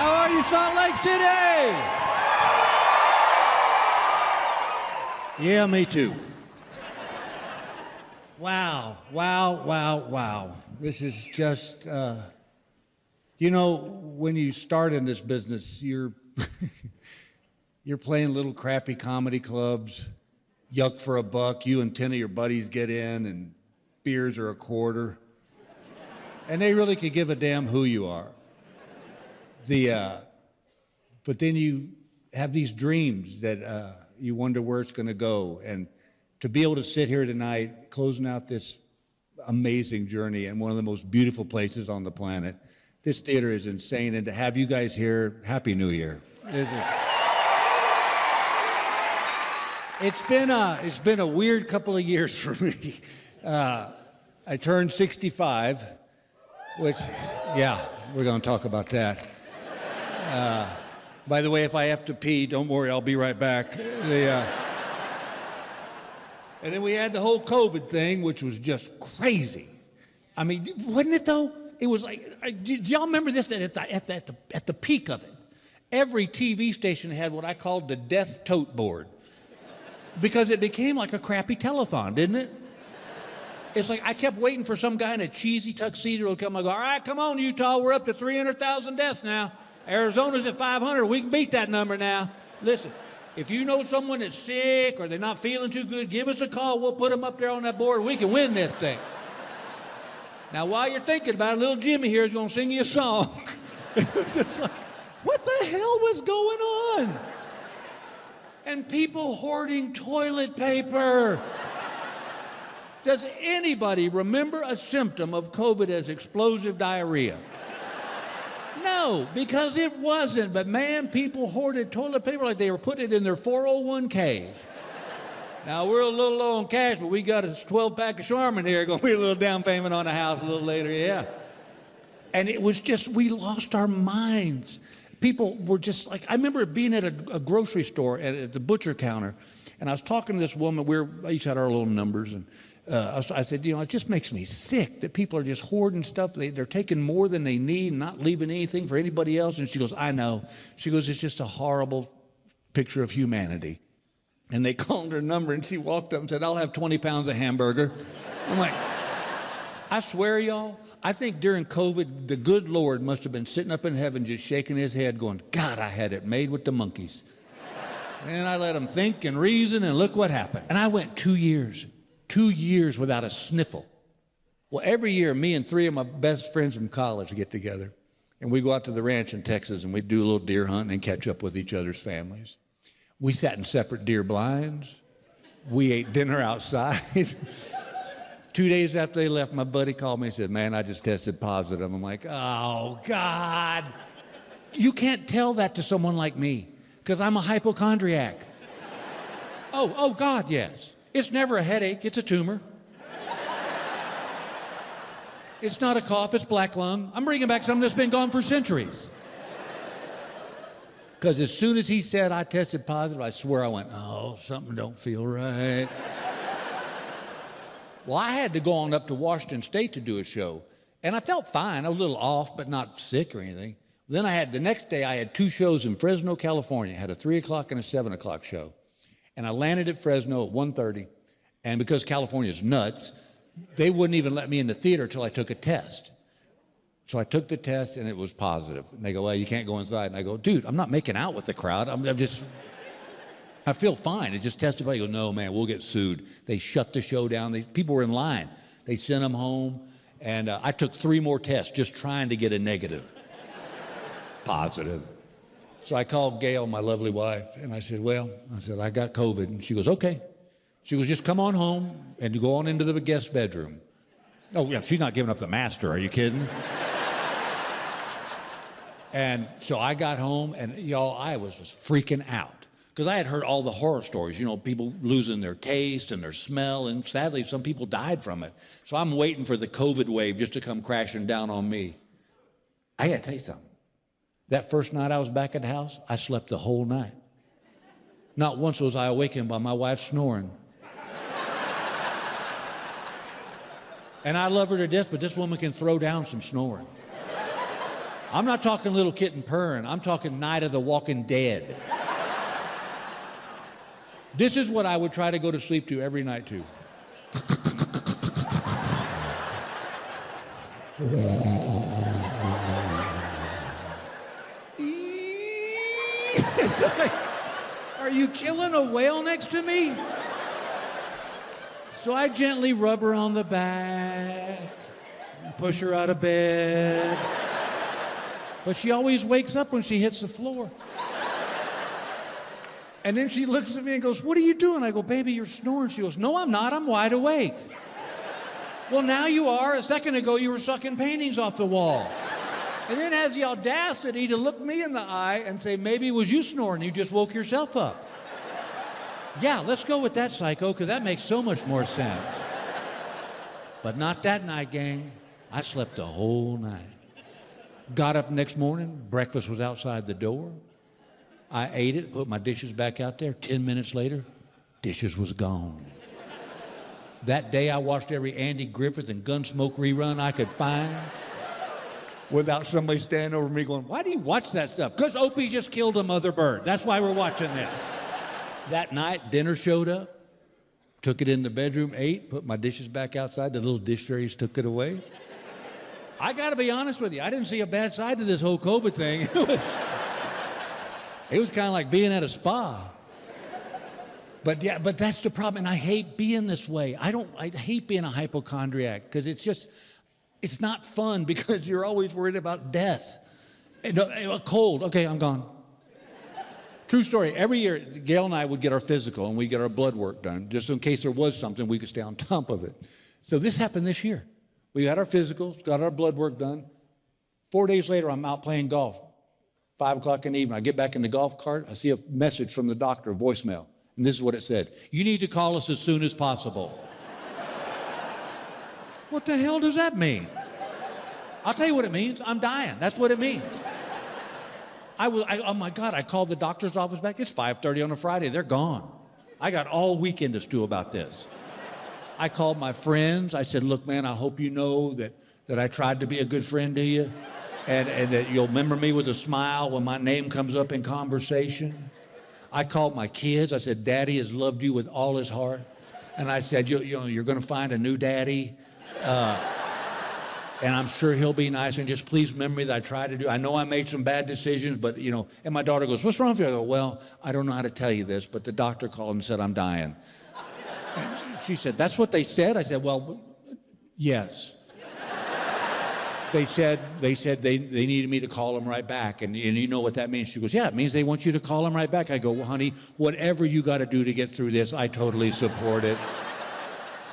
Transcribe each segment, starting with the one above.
How are you, Salt Lake City? Yeah, me too. Wow, wow, wow, wow. This is just, you know, when you start in this business, you're playing little crappy comedy clubs, yuck for a buck. You and 10 of your buddies get in, and beers are a quarter. And they really could give a damn who you are. But then you have these dreams that you wonder where it's going to go. And to be able to sit here tonight, closing out this amazing journey in one of the most beautiful places on the planet, this theater is insane. And to have you guys here, Happy New Year. It's been a weird couple of years for me. I turned 65, which, yeah, we're going to talk about that. By the way, if I have to pee, don't worry, I'll be right back. And then we had the whole COVID thing, which was just crazy. I mean, wasn't it though? It was like, do y'all remember this? At the peak of it, every TV station had what I called the death tote board, because it became like a crappy telethon, didn't it? It's like I kept waiting for some guy in a cheesy tuxedo to come and go, all right, come on, Utah, we're up to 300,000 deaths now. Arizona's at 500, we can beat that number now. Listen, if you know someone that's sick or they're not feeling too good, give us a call, we'll put them up there on that board, we can win this thing. Now, while you're thinking about it, little Jimmy here is gonna sing you a song. It's just like, what the hell was going on? And people hoarding toilet paper. Does anybody remember a symptom of COVID as explosive diarrhea? No, because it wasn't. But man, people hoarded toilet paper like they were putting it in their 401ks. Now, we're a little low on cash, but we got a 12-pack of Charmin here. Going to be a little down payment on the house a little later, yeah. And it was just, we lost our minds. People were just like, I remember being at a grocery store at the butcher counter, and I was talking to this woman. We each had our little numbers, and I said, you know, it just makes me sick that people are just hoarding stuff. They're taking more than they need and not leaving anything for anybody else. And she goes, I know. She goes, it's just a horrible picture of humanity. And they called her number, and she walked up and said, I'll have 20 pounds of hamburger. I'm like, I swear, y'all, I think during COVID, the good Lord must have been sitting up in heaven just shaking his head going, God, I had it made with the monkeys. And I let him think and reason, and look what happened. And I went 2 years without a sniffle. Well, every year, me and 3 of my best friends from college get together, and we go out to the ranch in Texas, and we do a little deer hunting and catch up with each other's families. We sat in separate deer blinds. We ate dinner outside. 2 days after they left, my buddy called me and said, man, I just tested positive. I'm like, oh, God. You can't tell that to someone like me, because I'm a hypochondriac. Oh, God, yes. It's never a headache, it's a tumor. It's not a cough, it's black lung. I'm bringing back something that's been gone for centuries. Because as soon as he said I tested positive, I swear I went, oh, something don't feel right. Well, I had to go on up to Washington State to do a show, and I felt fine. I was a little off, but not sick or anything. Then the next day I had 2 shows in Fresno, California. I had a 3 o'clock and a 7 o'clock show. And I landed at Fresno at 1:30, and because California's nuts, they wouldn't even let me in the theater until I took a test. So I took the test, and it was positive. And they go, well, you can't go inside. And I go, dude, I'm not making out with the crowd. I feel fine. It just tested. I go, no, man, we'll get sued. They shut the show down. People were in line. They sent them home, and I took 3 more tests just trying to get a negative. Positive. So I called Gail, my lovely wife, and I said, I got COVID. And she goes, okay. She goes, just come on home and go on into the guest bedroom. Oh, yeah, she's not giving up the master. Are you kidding? And so I got home, and y'all, I was just freaking out. Because I had heard all the horror stories, you know, people losing their taste and their smell, and sadly, some people died from it. So I'm waiting for the COVID wave just to come crashing down on me. I gotta tell you something. That first night I was back at the house, I slept the whole night. Not once was I awakened by my wife snoring. And I love her to death, but this woman can throw down some snoring. I'm not talking little kitten purring. I'm talking Night of the Walking Dead. This is what I would try to go to sleep to every night too. It's like, are you killing a whale next to me? So I gently rub her on the back, push her out of bed. But she always wakes up when she hits the floor. And then she looks at me and goes, "What are you doing?" I go, "Baby, you're snoring." She goes, "No, I'm not. I'm wide awake." "Well, now you are. A second ago, you were sucking paintings off the wall." And then has the audacity to look me in the eye and say, "Maybe it was you snoring. You just woke yourself up." Yeah, let's go with that, psycho, because that makes so much more sense. But not that night, gang. I slept the whole night. Got up next morning, breakfast was outside the door. I ate it, put my dishes back out there. 10 minutes later, dishes was gone. That day I watched every Andy Griffith and Gunsmoke rerun I could find without somebody standing over me going, "Why do you watch that stuff?" "Because Opie just killed a mother bird. That's why we're watching this." That night, dinner showed up, took it in the bedroom, ate, put my dishes back outside. The little dish fairies took it away. I got to be honest with you, I didn't see a bad side to this whole COVID thing. It was kind of like being at a spa. But yeah, but that's the problem, and I hate being this way. I hate being a hypochondriac, because it's not fun, because you're always worried about death. A cold, okay, I'm gone. True story, every year, Gail and I would get our physical, and we'd get our blood work done, just in case there was something, we could stay on top of it. So this happened this year. We had our physicals, got our blood work done. 4 days later, I'm out playing golf. 5 o'clock in the evening, I get back in the golf cart, I see a message from the doctor, a voicemail. And this is what it said: "You need to call us as soon as possible." What the hell does that mean? I'll tell you what it means. I'm dying. That's what it means. Oh my God, I called the doctor's office back. It's 5:30 on a Friday. They're gone. I got all weekend to stew about this. I called my friends. I said, "Look, man, I hope you know that I tried to be a good friend to you, and that you'll remember me with a smile when my name comes up in conversation." I called my kids. I said, "Daddy has loved you with all his heart." And I said, you're going to find a new daddy. And I'm sure he'll be nice, and just please remember me that I tried to do. I know I made some bad decisions, but and my daughter goes, "What's wrong with you?" I go, "Well, I don't know how to tell you this, but the doctor called and said I'm dying." And she said, "That's what they said?" I said, "Well, yes." They said they needed me to call them right back, and you know what that means. She goes, "Yeah, it means they want you to call them right back." I go, "Well, honey, whatever you got to do to get through this, I totally support it."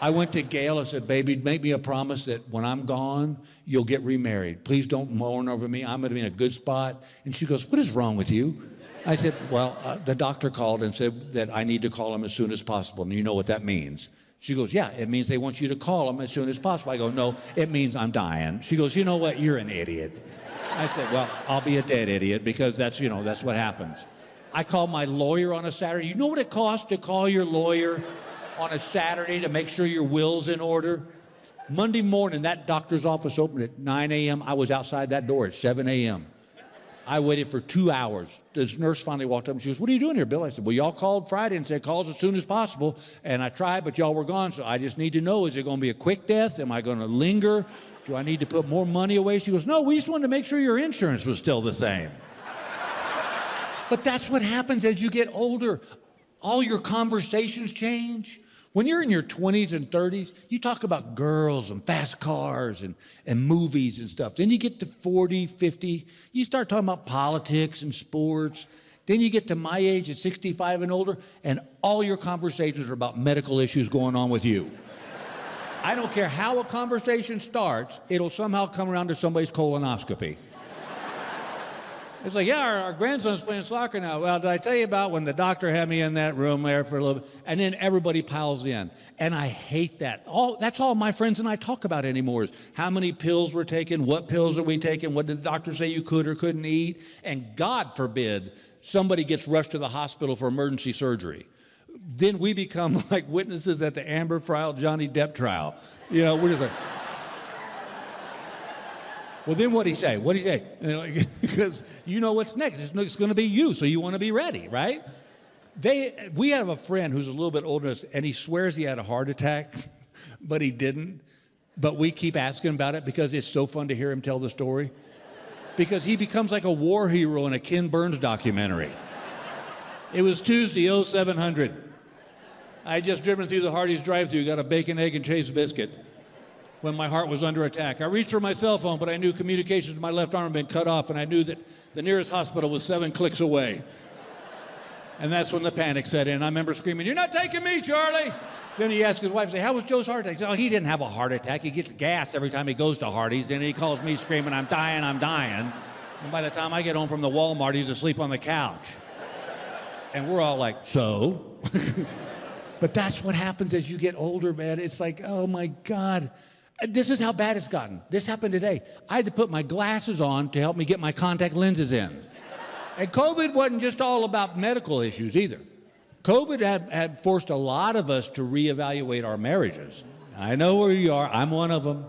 I went to Gail. I said, "Baby, make me a promise that when I'm gone, you'll get remarried. Please don't mourn over me. I'm going to be in a good spot." And she goes, "What is wrong with you?" I said, "Well, the doctor called and said that I need to call him as soon as possible, and you know what that means." She goes, "Yeah, it means they want you to call him as soon as possible." I go, "No, it means I'm dying." She goes, "You know what? You're an idiot." I said, "Well, I'll be a dead idiot, because that's what happens." I called my lawyer on a Saturday. You know what it costs to call your lawyer on a Saturday to make sure your will's in order? Monday morning, that doctor's office opened at 9 a.m. I was outside that door at 7 a.m. I waited for 2 hours. This nurse finally walked up and she goes, "What are you doing here, Bill?" I said, "Well, y'all called Friday and said call us as soon as possible, and I tried, but y'all were gone, so I just need to know, is it going to be a quick death? Am I going to linger? Do I need to put more money away?" She goes, "No, we just wanted to make sure your insurance was still the same." But that's what happens as you get older. All your conversations change. When you're in your 20s and 30s, you talk about girls and fast cars and movies and stuff. Then you get to 40, 50, you start talking about politics and sports. Then you get to my age at 65 and older, and all your conversations are about medical issues going on with you. I don't care how a conversation starts, it'll somehow come around to somebody's colonoscopy. It's like, "Yeah, our grandson's playing soccer now." "Well, did I tell you about when the doctor had me in that room there for a little bit?" And then everybody piles in. And I hate that. That's all my friends and I talk about anymore is how many pills we're taking, what pills are we taking, what did the doctor say you could or couldn't eat. And God forbid somebody gets rushed to the hospital for emergency surgery. Then we become like witnesses at the Amber trial, Johnny Depp trial. We're just like... Well, then what'd he say? What'd he say? Because you know what's next. It's going to be you, so you want to be ready, right? We have a friend who's a little bit older than us, and he swears he had a heart attack, but he didn't. But we keep asking about it because it's so fun to hear him tell the story. Because he becomes like a war hero in a Ken Burns documentary. It was Tuesday, 0700. I had just driven through the Hardee's drive-thru, got a bacon, egg, and cheese biscuit when my heart was under attack. I reached for my cell phone, but I knew communications to my left arm had been cut off, and I knew that the nearest hospital was 7 clicks away. And that's when the panic set in. I remember screaming, "You're not taking me, Charlie!" Then he asked his wife, "How was Joe's heart attack?" He said, "Oh, he didn't have a heart attack. He gets gas every time he goes to Hardee's." And he calls me screaming, "I'm dying, I'm dying." And by the time I get home from the Walmart, he's asleep on the couch. And we're all like, so? But that's what happens as you get older, man. It's like, oh my God. This is how bad it's gotten. This happened today. I had to put my glasses on to help me get my contact lenses in. And COVID wasn't just all about medical issues either. COVID had forced a lot of us to reevaluate our marriages. I know where you are. I'm one of them.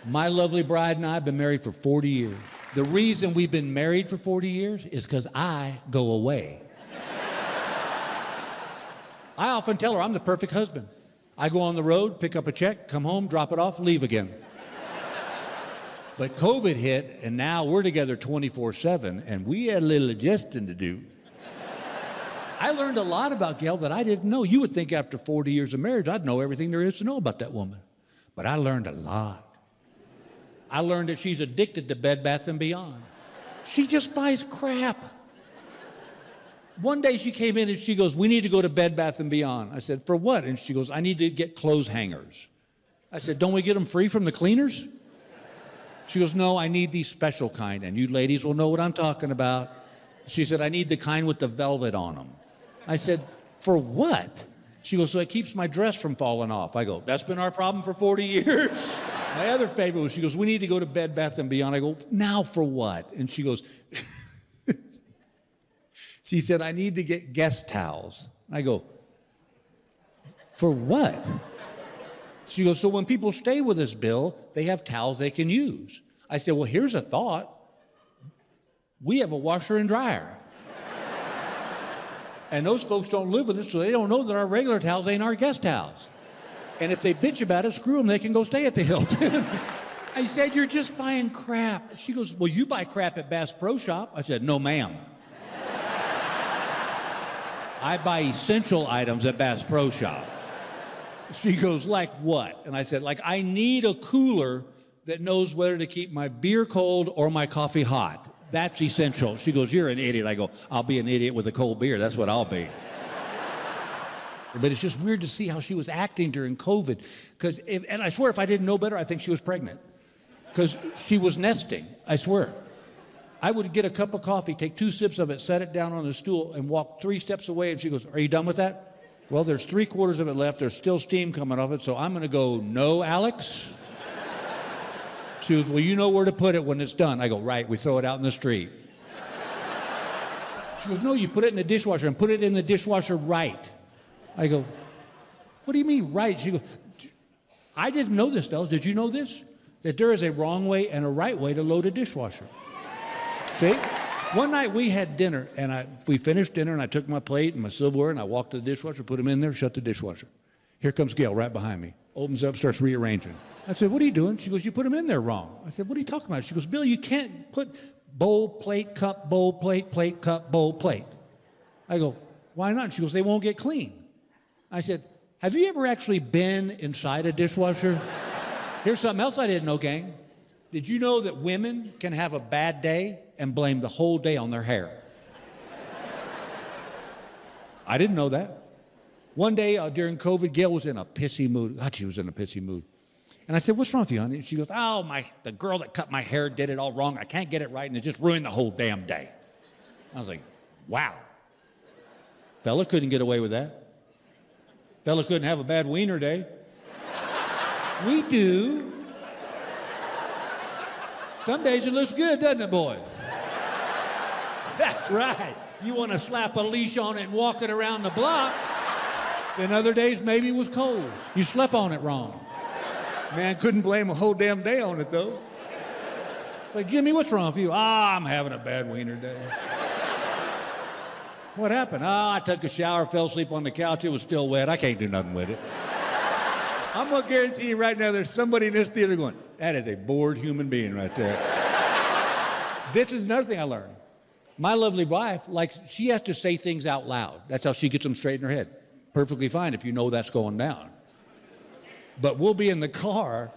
My lovely bride and I have been married for 40 years. The reason we've been married for 40 years is because I go away. I often tell her I'm the perfect husband. I go on the road, pick up a check, come home, drop it off, leave again. But COVID hit, and now we're together 24/7, and we had a little adjusting to do. I learned a lot about Gail that I didn't know. You would think after 40 years of marriage, I'd know everything there is to know about that woman. But I learned a lot. I learned that she's addicted to Bed Bath & Beyond. She just buys crap. One day she came in and she goes, "We need to go to Bed Bath & Beyond." I said, "For what?" And she goes, "I need to get clothes hangers." I said, "Don't we get them free from the cleaners?" She goes, "No, I need these special kind, and you ladies will know what I'm talking about." She said, "I need the kind with the velvet on them." I said, "For what?" She goes, "So it keeps my dress from falling off." I go, "That's been our problem for 40 years. My other favorite was, she goes, "We need to go to Bed Bath & Beyond." I go, "Now for what?" And she goes, she said, "I need to get guest towels." I go, "For what?" She goes, "So when people stay with us, Bill, they have towels they can use." I said, "Well, here's a thought. We have a washer and dryer. And those folks don't live with us, so they don't know that our regular towels ain't our guest towels. And if they bitch about it, screw them, they can go stay at the Hilton." I said, "You're just buying crap." She goes, "Well, you buy crap at Bass Pro Shop." I said, "No, ma'am. I buy essential items at Bass Pro Shop." She goes, "Like what?" And I said, "Like, I need a cooler that knows whether to keep my beer cold or my coffee hot. That's essential." She goes, "You're an idiot." I go, "I'll be an idiot with a cold beer. That's what I'll be." But it's just weird to see how she was acting during COVID. And I swear, if I didn't know better, I think she was pregnant. Because she was nesting, I swear. I would get a cup of coffee, take 2 sips of it, set it down on the stool, and walk 3 steps away, and she goes, "Are you done with that?" "Well, there's 3/4 of it left. There's still steam coming off it, so I'm going to go, no, Alex." She goes, "Well, you know where to put it when it's done." I go, "Right, we throw it out in the street." She goes, "No, you put it in the dishwasher, and put it in the dishwasher right." I go, "What do you mean right?" She goes, "I didn't know this, fellas. Did you know this? That there is a wrong way and a right way to load a dishwasher." See? One night we had dinner, and we finished dinner, and I took my plate and my silverware, and I walked to the dishwasher, put them in there, shut the dishwasher. Here comes Gail right behind me. Opens up, starts rearranging. I said, "What are you doing?" She goes, "You put them in there wrong." I said, "What are you talking about?" She goes, "Bill, you can't put bowl, plate, cup, bowl, plate, plate, cup, bowl, plate." I go, "Why not?" She goes, "They won't get clean." I said, "Have you ever actually been inside a dishwasher?" Here's something else I didn't know, gang. Did you know that women can have a bad day and blame the whole day on their hair? I didn't know that. One day during COVID, Gail was in a pissy mood. God, she was in a pissy mood. And I said, "What's wrong with you, honey?" And she goes, "Oh, the girl that cut my hair did it all wrong. I can't get it right, and it just ruined the whole damn day." I was like, wow. Fella couldn't get away with that. Fella couldn't have a bad wiener day. We do. Some days it looks good, doesn't it, boys? That's right. You want to slap a leash on it and walk it around the block. Then other days maybe it was cold. You slept on it wrong. Man, couldn't blame a whole damn day on it, though. like, Jimmy, what's wrong with you? I'm having a bad wiener day. What happened? I took a shower, fell asleep on the couch. It was still wet. I can't do nothing with it. I'm going to guarantee you right now there's somebody in this theater going, that is a bored human being right there. This is another thing I learned. My lovely wife, she has to say things out loud. That's how she gets them straight in her head. Perfectly fine if you know that's going down. But we'll be in the car,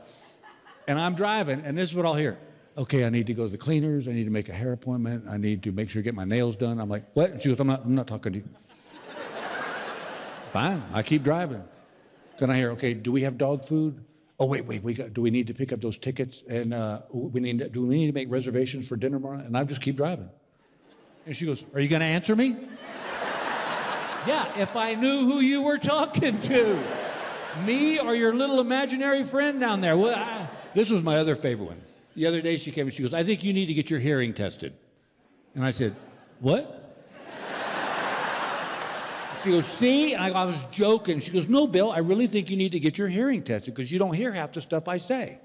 and I'm driving, and this is what I'll hear. Okay, I need to go to the cleaners. I need to make a hair appointment. I need to make sure to get my nails done. I'm like, what? And she goes, I'm not talking to you. Fine, I keep driving. Then I hear, okay, do we have dog food? Oh, wait, do we need to pick up those tickets? And do we need to make reservations for dinner tomorrow? And I just keep driving. And she goes, are you going to answer me? Yeah, if I knew who you were talking to. Me or your little imaginary friend down there. Well, this was my other favorite one. The other day she came and she goes, I think you need to get your hearing tested. And I said, what? She goes, see? And I was joking. She goes, no, Bill, I really think you need to get your hearing tested because you don't hear half the stuff I say.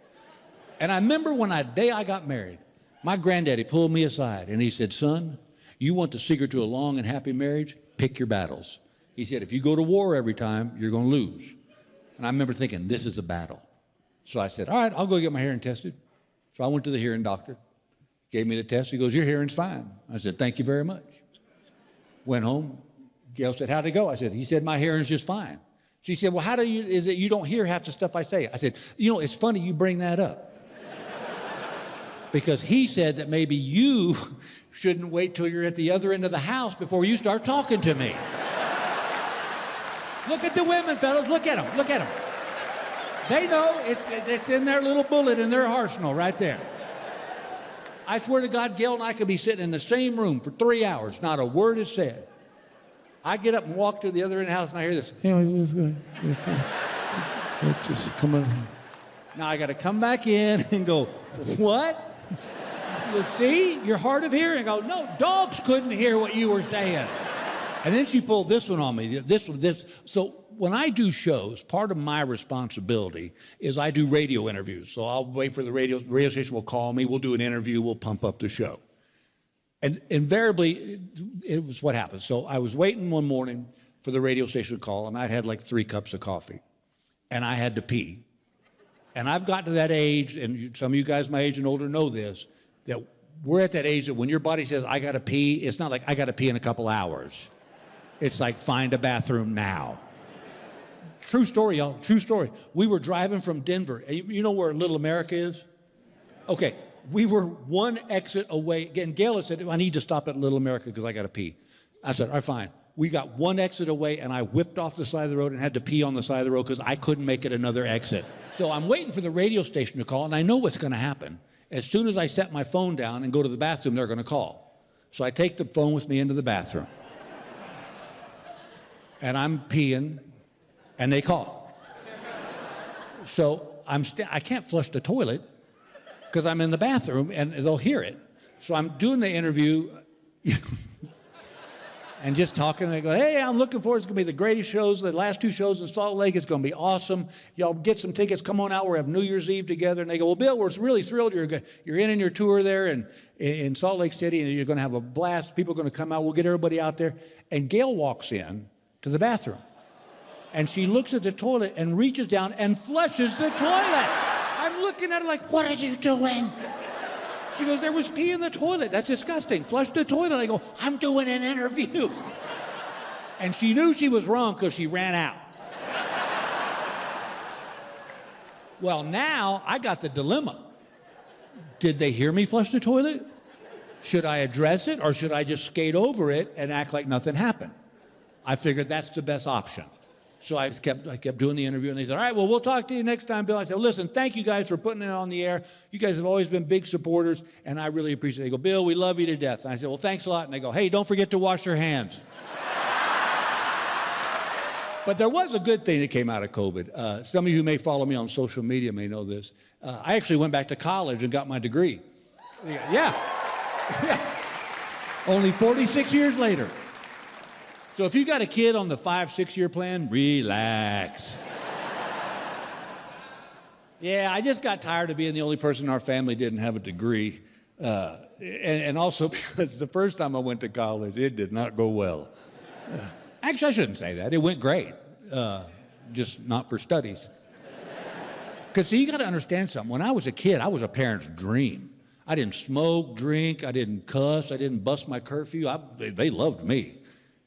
And I remember when that day I got married, my granddaddy pulled me aside and he said, son, you want the secret to a long and happy marriage? Pick your battles. He said, if you go to war every time, you're going to lose. And I remember thinking, this is a battle. So I said, all right, I'll go get my hearing tested. So I went to the hearing doctor, gave me the test. He goes, your hearing's fine. I said, thank you very much. Went home. Gail said, how'd it go? I said, he said, my hearing's just fine. She said, well, is it you don't hear half the stuff I say? I said, it's funny you bring that up. Because he said that maybe you shouldn't wait till you're at the other end of the house before you start talking to me. Look at the women, fellas. Look at them. Look at them. They know it's in their little bullet in their arsenal right there. I swear to God, Gail and I could be sitting in the same room for 3 hours. Not a word is said. I get up and walk to the other end of the house and I hear this. Just come on. Now I got to come back in and go, what? She goes, see, you're hard of hearing. I go, no, dogs couldn't hear what you were saying. And then she pulled this one on me. This. So when I do shows, part of my responsibility is I do radio interviews. So I'll wait for the radio station will call me. We'll do an interview. We'll pump up the show. And invariably, it was what happened. So I was waiting one morning for the radio station to call, and I'd had like 3 cups of coffee, and I had to pee. And I've gotten to that age, and some of you guys my age and older know this, that we're at that age that when your body says, I got to pee, it's not like I got to pee in a couple hours. It's like, find a bathroom now. True story, y'all, true story. We were driving from Denver. You know where Little America is? Okay. We were one exit away. Again, Gail had said, I need to stop at Little America because I got to pee. I said, all right, fine. We got one exit away, and I whipped off the side of the road and had to pee on the side of the road because I couldn't make it another exit. So I'm waiting for the radio station to call, and I know what's going to happen. As soon as I set my phone down and go to the bathroom, they're going to call. So I take the phone with me into the bathroom. And I'm peeing, and they call. So I can't flush the toilet, because I'm in the bathroom and they'll hear it. So I'm doing the interview and just talking, and I go, hey, I'm looking forward. It's going to be the greatest shows, the last 2 shows in Salt Lake. It's going to be awesome. Y'all get some tickets. Come on out. We'll have New Year's Eve together. And they go, well, Bill, we're really thrilled you're in your tour there in Salt Lake City, and you're going to have a blast. People are going to come out. We'll get everybody out there. And Gail walks in to the bathroom, and she looks at the toilet and reaches down and flushes the toilet. I'm looking at her like, what are you doing? She goes, there was pee in the toilet. That's disgusting. Flush the toilet. I go, I'm doing an interview. And she knew she was wrong because she ran out. Well, now I got the dilemma. Did they hear me flush the toilet? Should I address it, or should I just skate over it and act like nothing happened? I figured that's the best option. So I kept doing the interview, and they said, all right, well, we'll talk to you next time, Bill. I said, well, listen, thank you guys for putting it on the air. You guys have always been big supporters, and I really appreciate it. They go, Bill, we love you to death. And I said, well, thanks a lot. And they go, hey, don't forget to wash your hands. But there was a good thing that came out of COVID. Some of you who may follow me on social media may know this. I actually went back to college and got my degree. Yeah. Only 46 years later. So if you got a kid on the 5-6-year plan, relax. Yeah, I just got tired of being the only person in our family didn't have a degree. And also because the first time I went to college, it did not go well. Actually, I shouldn't say that. It went great, just not for studies. Because, see, you got to understand something. When I was a kid, I was a parent's dream. I didn't smoke, drink, I didn't cuss, I didn't bust my curfew. They loved me.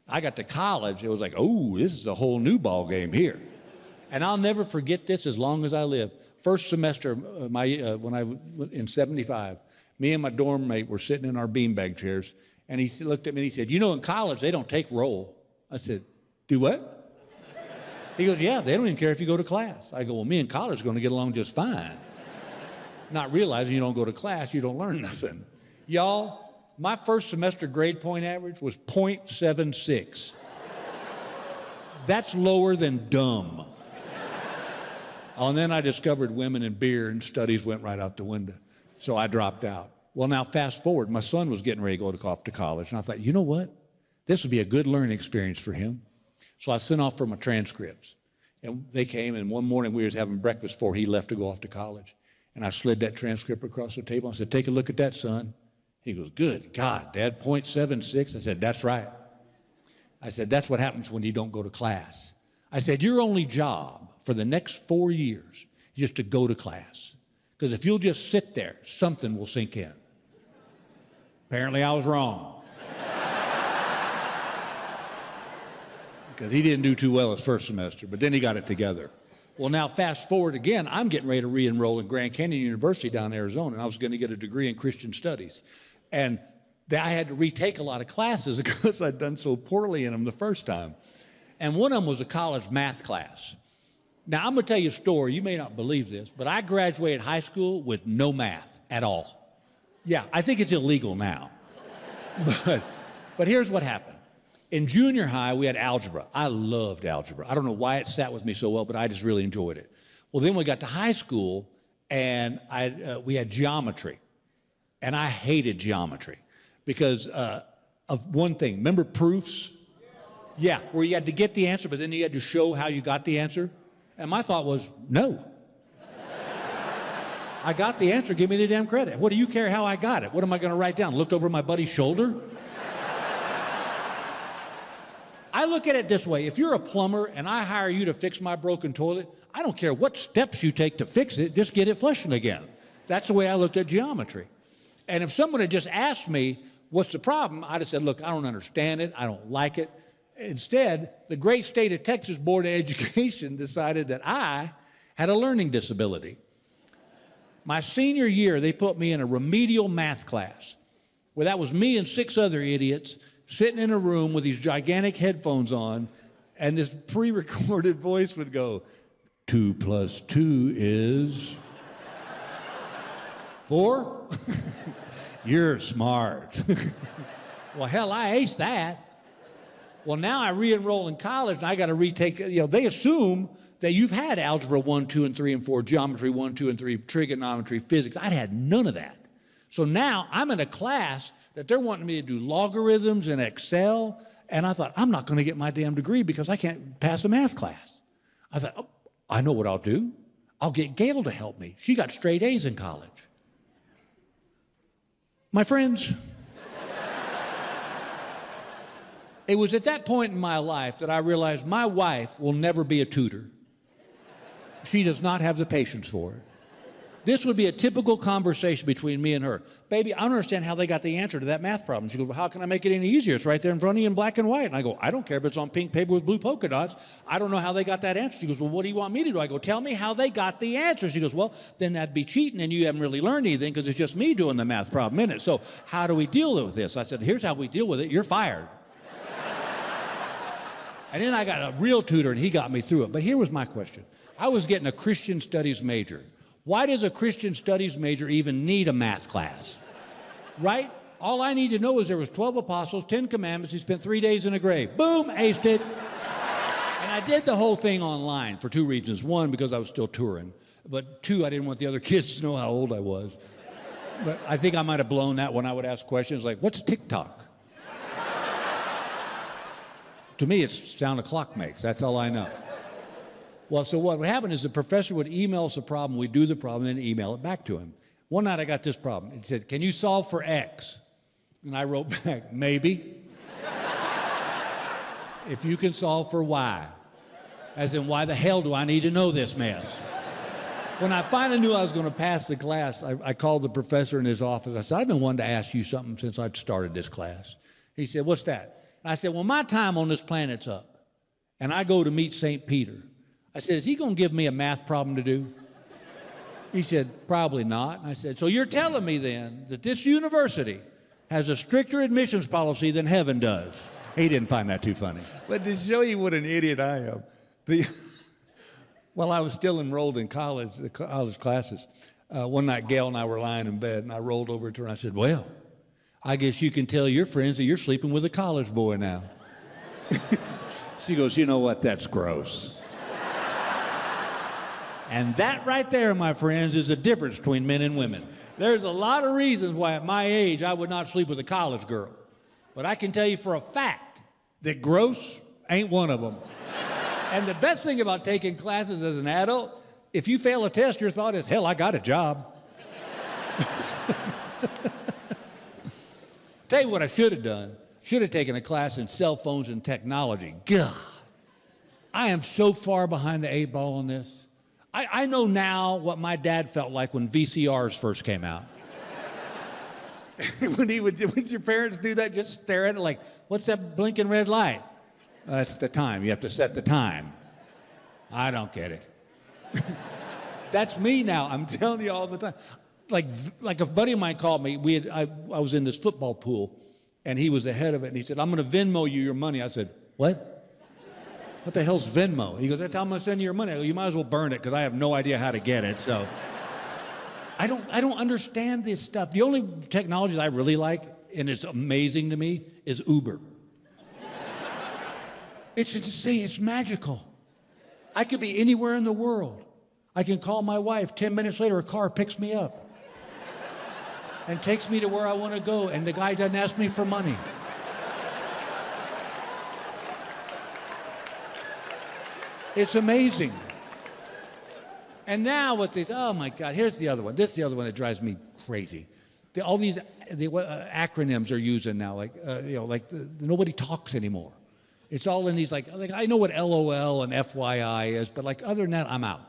I got to college, it was like, oh, this is a whole new ball game here. And I'll never forget this as long as I live. First semester, when I was in 75, me and my dorm mate were sitting in our beanbag chairs, and he looked at me and he said, you know, in college, they don't take roll. I said, do what? He goes, yeah, they don't even care if you go to class. I go, well, me in college are going to get along just fine. Not realizing you don't go to class, you don't learn nothing. Y'all, my first semester grade point average was .76. That's lower than dumb. Oh, and then I discovered women and beer, and studies went right out the window. So I dropped out. Well, now fast forward, my son was getting ready to go off to college, and I thought, you know what? This would be a good learning experience for him. So I sent off for my transcripts. And they came, and one morning we was having breakfast before he left to go off to college. And I slid that transcript across the table. I said, take a look at that, son. He goes, good God, Dad, .76? I said, that's right. I said, that's what happens when you don't go to class. I said, your only job for the next 4 years is just to go to class. Because if you'll just sit there, something will sink in. Apparently I was wrong. Because he didn't do too well his first semester, but then he got it together. Well, now fast forward again, I'm getting ready to re-enroll in Grand Canyon University down in Arizona, and I was going to get a degree in Christian studies. And I had to retake a lot of classes because I'd done so poorly in them the first time. And one of them was a college math class. Now, I'm going to tell you a story. You may not believe this, but I graduated high school with no math at all. Yeah, I think it's illegal now. But here's what happened. In junior high, we had algebra. I loved algebra. I don't know why it sat with me so well, but I just really enjoyed it. Well, then we got to high school, and we had geometry. And I hated geometry because of one thing. Remember proofs? Yeah, where you had to get the answer, but then you had to show how you got the answer. And my thought was, no. I got the answer, give me the damn credit. What do you care how I got it? What am I going to write down? Looked over my buddy's shoulder? I look at it this way. If you're a plumber and I hire you to fix my broken toilet, I don't care what steps you take to fix it, just get it flushing again. That's the way I looked at geometry. And if someone had just asked me, what's the problem? I'd have said, look, I don't understand it. I don't like it. Instead, the great state of Texas Board of Education decided that I had a learning disability. My senior year, they put me in a remedial math class where that was me and 6 other idiots sitting in a room with these gigantic headphones on, and this pre-recorded voice would go, 2 plus 2 is 4? You're smart. Well, hell, I aced that. Well, now I re-enroll in college, and I got to retake, they assume that you've had algebra 1, 2, and 3, and 4, geometry 1, 2, and 3, trigonometry, physics. I'd had none of that. So now I'm in a class that they're wanting me to do logarithms and Excel, and I thought, I'm not going to get my damn degree because I can't pass a math class. I thought, oh, I know what I'll do. I'll get Gail to help me. She got straight A's in college. My friends, it was at that point in my life that I realized my wife will never be a tutor. She does not have the patience for it. This would be a typical conversation between me and her. Baby, I don't understand how they got the answer to that math problem. She goes, well, how can I make it any easier? It's right there in front of you in black and white. And I go, I don't care if it's on pink paper with blue polka dots. I don't know how they got that answer. She goes, well, what do you want me to do? I go, tell me how they got the answer. She goes, well, then that'd be cheating and you haven't really learned anything because it's just me doing the math problem in it. So how do we deal with this? I said, here's how we deal with it. You're fired. And then I got a real tutor and he got me through it. But here was my question. I was getting a Christian studies major. Why does a Christian studies major even need a math class? Right? All I need to know is there was 12 apostles, 10 commandments, he spent 3 days in a grave. Boom, aced it. And I did the whole thing online for 2 reasons. 1, because I was still touring. But 2, I didn't want the other kids to know how old I was. But I think I might have blown that when I would ask questions like, what's TikTok? To me, it's the sound a clock makes. That's all I know. Well, so what would happen is the professor would email us a problem, we'd do the problem, and then email it back to him. One night I got this problem. It said, can you solve for X? And I wrote back, maybe. If you can solve for Y. As in, why the hell do I need to know this mess? When I finally knew I was going to pass the class, I called the professor in his office. I said, I've been wanting to ask you something since I started this class. He said, what's that? And I said, well, my time on this planet's up, and I go to meet St. Peter. I said, is he going to give me a math problem to do? He said, probably not. And I said, so you're telling me then that this university has a stricter admissions policy than heaven does? He didn't find that too funny. But to show you what an idiot I am, while I was still enrolled in college, the college classes, one night Gail and I were lying in bed, and I rolled over to her and I said, well, I guess you can tell your friends that you're sleeping with a college boy now. She goes, you know what, that's gross. And that right there, my friends, is the difference between men and women. There's a lot of reasons why at my age I would not sleep with a college girl. But I can tell you for a fact that gross ain't one of them. And the best thing about taking classes as an adult, if you fail a test, your thought is, hell, I got a job. Tell you what I should have done. Should have taken a class in cell phones and technology. God, I am so far behind the 8 ball on this. I know now what my dad felt like when VCRs first came out. When your parents do that, just stare at it like, what's that blinking red light? That's the time. You have to set the time. I don't get it. That's me now. I'm telling you all the time. Like a buddy of mine called me. I was in this football pool, and he was the head of it, and he said, I'm going to Venmo you your money. I said, what? What the hell's Venmo? He goes, that's how I'm going to send you your money. I go, you might as well burn it because I have no idea how to get it. So I don't understand this stuff. The only technology that I really like, and it's amazing to me, is Uber. It's insane. It's magical. I could be anywhere in the world. I can call my wife. 10 minutes later, a car picks me up and takes me to where I want to go, and the guy doesn't ask me for money. It's amazing. And now with these, oh my God, here's the other one. This is the other one that drives me crazy. All these acronyms are using now, nobody talks anymore. It's all in these, like I know what LOL and FYI is, but like other than that, I'm out.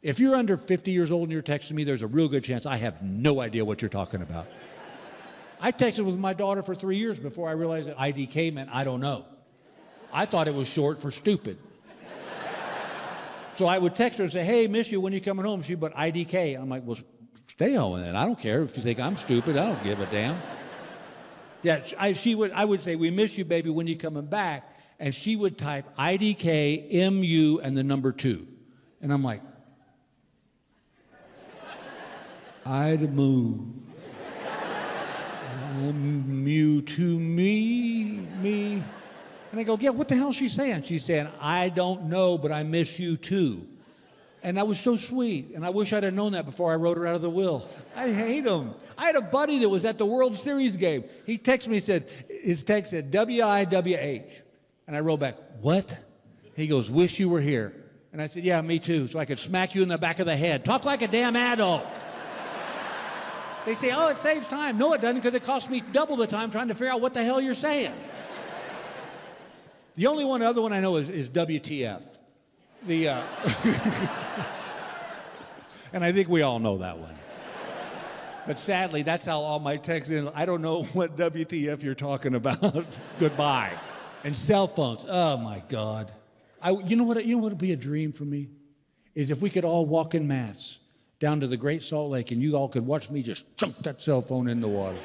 If you're under 50 years old and you're texting me, there's a real good chance I have no idea what you're talking about. I texted with my daughter for 3 years before I realized that IDK meant I don't know. I thought it was short for stupid. So I would text her and say, hey, miss you, when you coming home? She'd put IDK. I'm like, well, stay home then. I don't care if you think I'm stupid. I don't give a damn. Yeah, I would say, we miss you, baby, when you coming back? And she would type IDK, MU, and the number 2. And I'm like, I'd move. Mu to me. And I go, yeah, what the hell is she saying? She's saying, I don't know, but I miss you too. And that was so sweet. And I wish I'd have known that before I wrote her out of the will. I hate him. I had a buddy that was at the World Series game. He texted me, his text said, WIWH. And I wrote back, what? He goes, wish you were here. And I said, yeah, me too, so I could smack you in the back of the head. Talk like a damn adult. They say, oh, it saves time. No, it doesn't, because it costs me double the time trying to figure out what the hell you're saying. The only other one I know is WTF. And I think we all know that one. But sadly, that's how all my texts in. I don't know what WTF you're talking about. Goodbye. And cell phones. Oh my God. You know what would be a dream for me? Is if we could all walk in mass down to the Great Salt Lake and you all could watch me just chunk that cell phone in the water.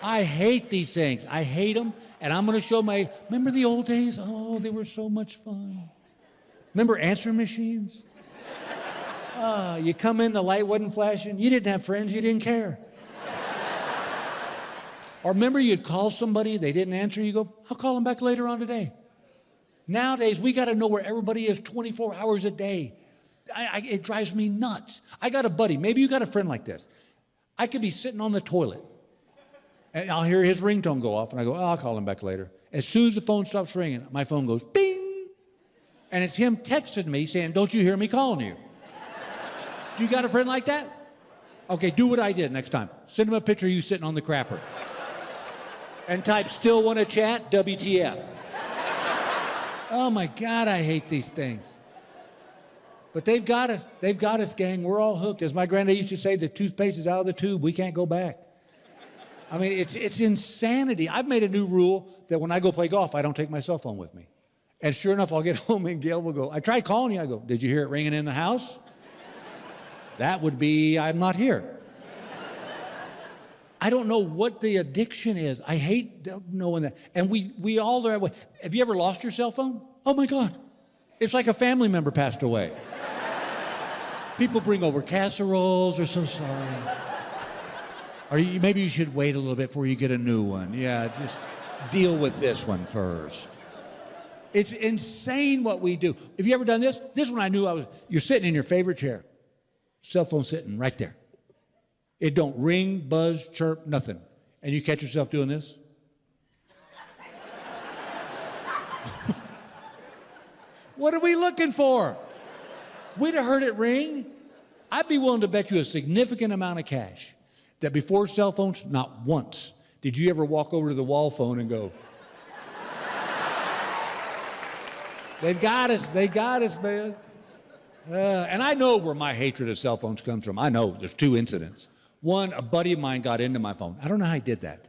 I hate these things. I hate them. And I'm going to show remember the old days? Oh, they were so much fun. Remember answering machines? You come in, the light wasn't flashing. You didn't have friends, you didn't care. Or remember you'd call somebody, they didn't answer, you go, I'll call them back later on today. Nowadays, we got to know where everybody is 24 hours a day. It drives me nuts. I got a buddy, maybe you got a friend like this. I could be sitting on the toilet, and I'll hear his ringtone go off, and I go, oh, I'll call him back later. As soon as the phone stops ringing, my phone goes, ding! And it's him texting me saying, don't you hear me calling you? Do you got a friend like that? Okay, do what I did next time. Send him a picture of you sitting on the crapper. And type, still want to chat, WTF. Oh my God, I hate these things. But they've got us. They've got us, gang. We're all hooked. As my granddad used to say, the toothpaste is out of the tube. We can't go back. I mean, it's insanity. I've made a new rule that when I go play golf, I don't take my cell phone with me. And sure enough, I'll get home and Gail will go, I tried calling you. I go, did you hear it ringing in the house? That would be, I'm not here. I don't know what the addiction is. I hate knowing that. And we all are. Have you ever lost your cell phone? Oh my God. It's like a family member passed away. People bring over casseroles. They're so sorry. Or maybe you should wait a little bit before you get a new one. Yeah, just deal with this one first. It's insane what we do. Have you ever done this? This one I knew you're sitting in your favorite chair. Cell phone sitting right there. It don't ring, buzz, chirp, nothing. And you catch yourself doing this? What are we looking for? We'd have heard it ring. I'd be willing to bet you a significant amount of cash that before cell phones, not once did you ever walk over to the wall phone and go, they've got us, man. And I know where my hatred of cell phones comes from. I know there's two incidents. One, a buddy of mine got into my phone. I don't know how he did that,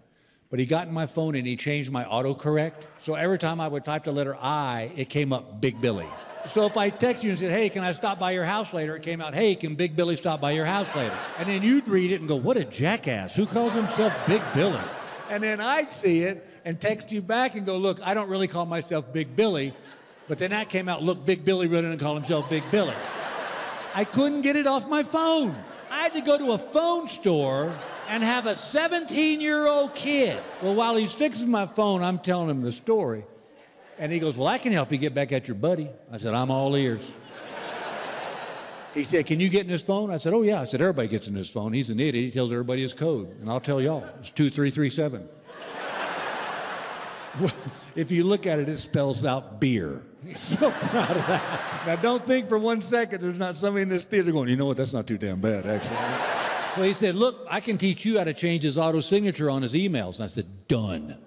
but he got in my phone and he changed my autocorrect. So every time I would type the letter I, it came up Big Billy. So if I text you and said, hey, can I stop by your house later? It came out, hey, can Big Billy stop by your house later? And then you'd read it and go, what a jackass. Who calls himself Big Billy? And then I'd see it and text you back and go, look, I don't really call myself Big Billy. But then that came out, look, Big Billy really didn't call himself Big Billy. I couldn't get it off my phone. I had to go to a phone store and have a 17-year-old kid. Well, while he's fixing my phone, I'm telling him the story. And he goes, well, I can help you get back at your buddy. I said, I'm all ears. He said, can you get in his phone? I said, oh, yeah. I said, everybody gets in his phone. He's an idiot. He tells everybody his code. And I'll tell y'all, it's 2337. Well, if you look at it, it spells out beer. He's so proud of that. Now, don't think for 1 second there's not somebody in this theater going, you know what, that's not too damn bad, actually. So he said, look, I can teach you how to change his auto signature on his emails. And I said, done.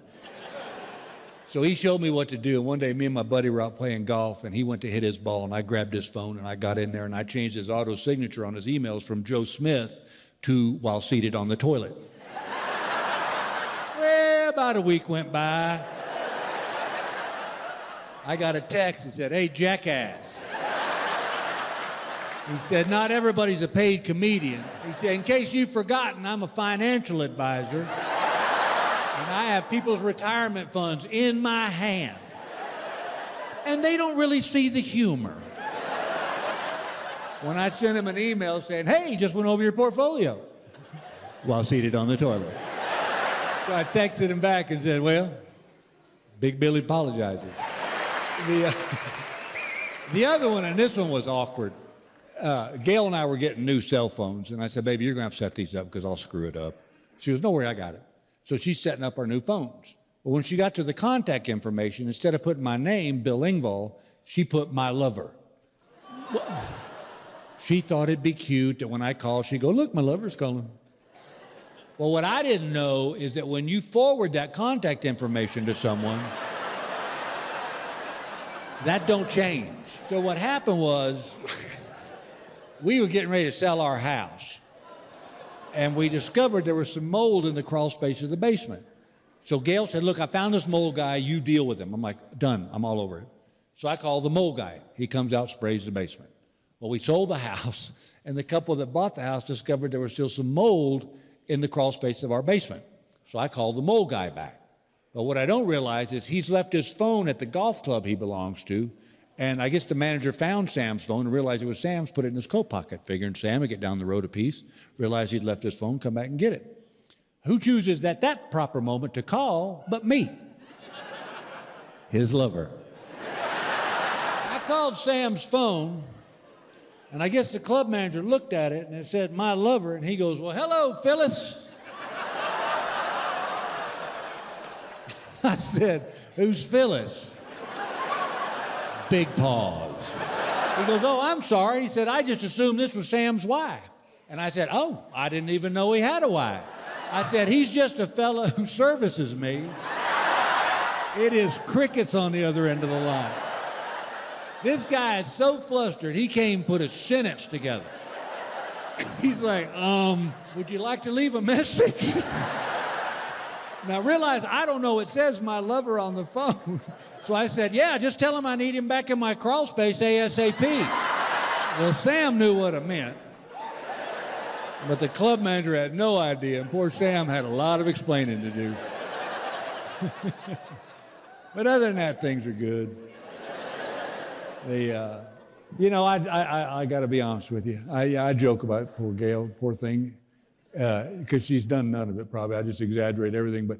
So he showed me what to do. And one day, me and my buddy were out playing golf, and he went to hit his ball, and I grabbed his phone, and I got in there, and I changed his auto signature on his emails from Joe Smith to while seated on the toilet. Well, about a week went by. I got a text that said, hey, jackass. He said, not everybody's a paid comedian. He said, in case you've forgotten, I'm a financial advisor. And I have people's retirement funds in my hand. And they don't really see the humor. When I sent him an email saying, hey, just went over your portfolio while seated on the toilet. So I texted him back and said, well, Big Billy apologizes. The other one, and this one was awkward. Gail and I were getting new cell phones, and I said, baby, you're going to have to set these up because I'll screw it up. She goes, no worry, I got it. So she's setting up our new phones. But when she got to the contact information, instead of putting my name, Bill Engvall, she put my lover. Well, she thought it'd be cute that when I call, she'd go, look, my lover's calling. Well, what I didn't know is that when you forward that contact information to someone, that don't change. So what happened was, we were getting ready to sell our house. And we discovered there was some mold in the crawl space of the basement. So Gail said, look, I found this mold guy, you deal with him. I'm like, done, I'm all over it. So I called the mold guy. He comes out, sprays the basement. Well, we sold the house, and the couple that bought the house discovered there was still some mold in the crawl space of our basement. So I called the mold guy back. But what I don't realize is he's left his phone at the golf club he belongs to, and I guess the manager found Sam's phone and realized it was Sam's, put it in his coat pocket, figuring Sam would get down the road a piece, realized he'd left his phone, come back and get it. Who chooses at that proper moment to call but me? His lover. I called Sam's phone, and I guess the club manager looked at it and it said, my lover, and he goes, well, hello, Phyllis. I said, who's Phyllis? Big pause. He goes, oh, I'm sorry. He said, I just assumed this was Sam's wife. And I said, oh, I didn't even know he had a wife. I said, he's just a fellow who services me. It is crickets on the other end of the line. This guy is so flustered, he can't even put a sentence together. He's like, would you like to leave a message? Now realize I don't know, it says my lover on the phone. So I said, yeah, just tell him I need him back in my crawl space ASAP. Well, Sam knew what it meant. But the club manager had no idea, and poor Sam had a lot of explaining to do. But other than that, things are good. I got to be honest with you. I joke about poor Gail, poor thing, because she's done none of it probably. I just exaggerate everything. But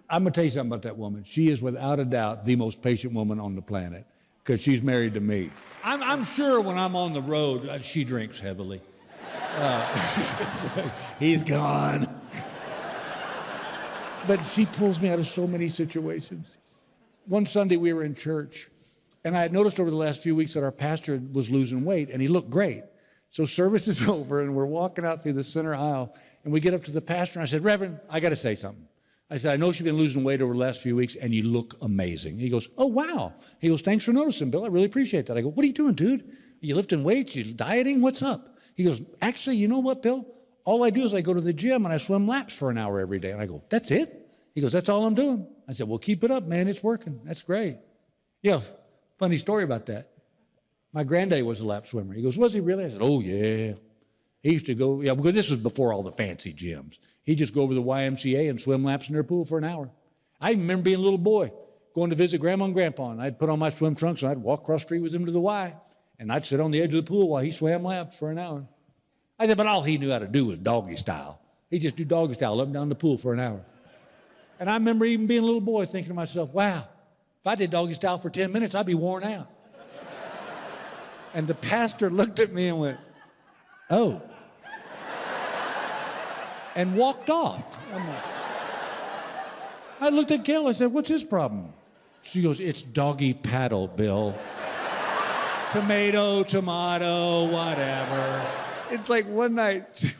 I'm going to tell you something about that woman. She is without a doubt the most patient woman on the planet, because she's married to me. I'm sure when I'm on the road, she drinks heavily. He's gone. But she pulls me out of so many situations. One Sunday we were in church, and I had noticed over the last few weeks that our pastor was losing weight, and he looked great. So service is over, and we're walking out through the center aisle, and we get up to the pastor, and I said, Reverend, I got to say something. I said, I know you've been losing weight over the last few weeks, and you look amazing. He goes, oh, wow. He goes, thanks for noticing, Bill. I really appreciate that. I go, what are you doing, dude? Are you lifting weights? You dieting? What's up? He goes, actually, you know what, Bill? All I do is I go to the gym and I swim laps for an hour every day. And I go, that's it? He goes, that's all I'm doing. I said, well, keep it up, man. It's working. That's great. Yeah, funny story about that. My granddaddy was a lap swimmer. He goes, was he really? I said, oh, yeah. He used to go, yeah, because this was before all the fancy gyms. He'd just go over to the YMCA and swim laps in their pool for an hour. I remember being a little boy, going to visit Grandma and Grandpa, and I'd put on my swim trunks and I'd walk across the street with him to the Y. And I'd sit on the edge of the pool while he swam laps for an hour. I said, but all he knew how to do was doggy style. He'd just do doggy style up and down the pool for an hour. And I remember even being a little boy thinking to myself, wow, if I did doggy style for 10 minutes, I'd be worn out. And the pastor looked at me and went, oh. And walked off. I looked at Gail, I said, what's his problem? She goes, it's doggy paddle, Bill. Tomato, whatever. It's like one night,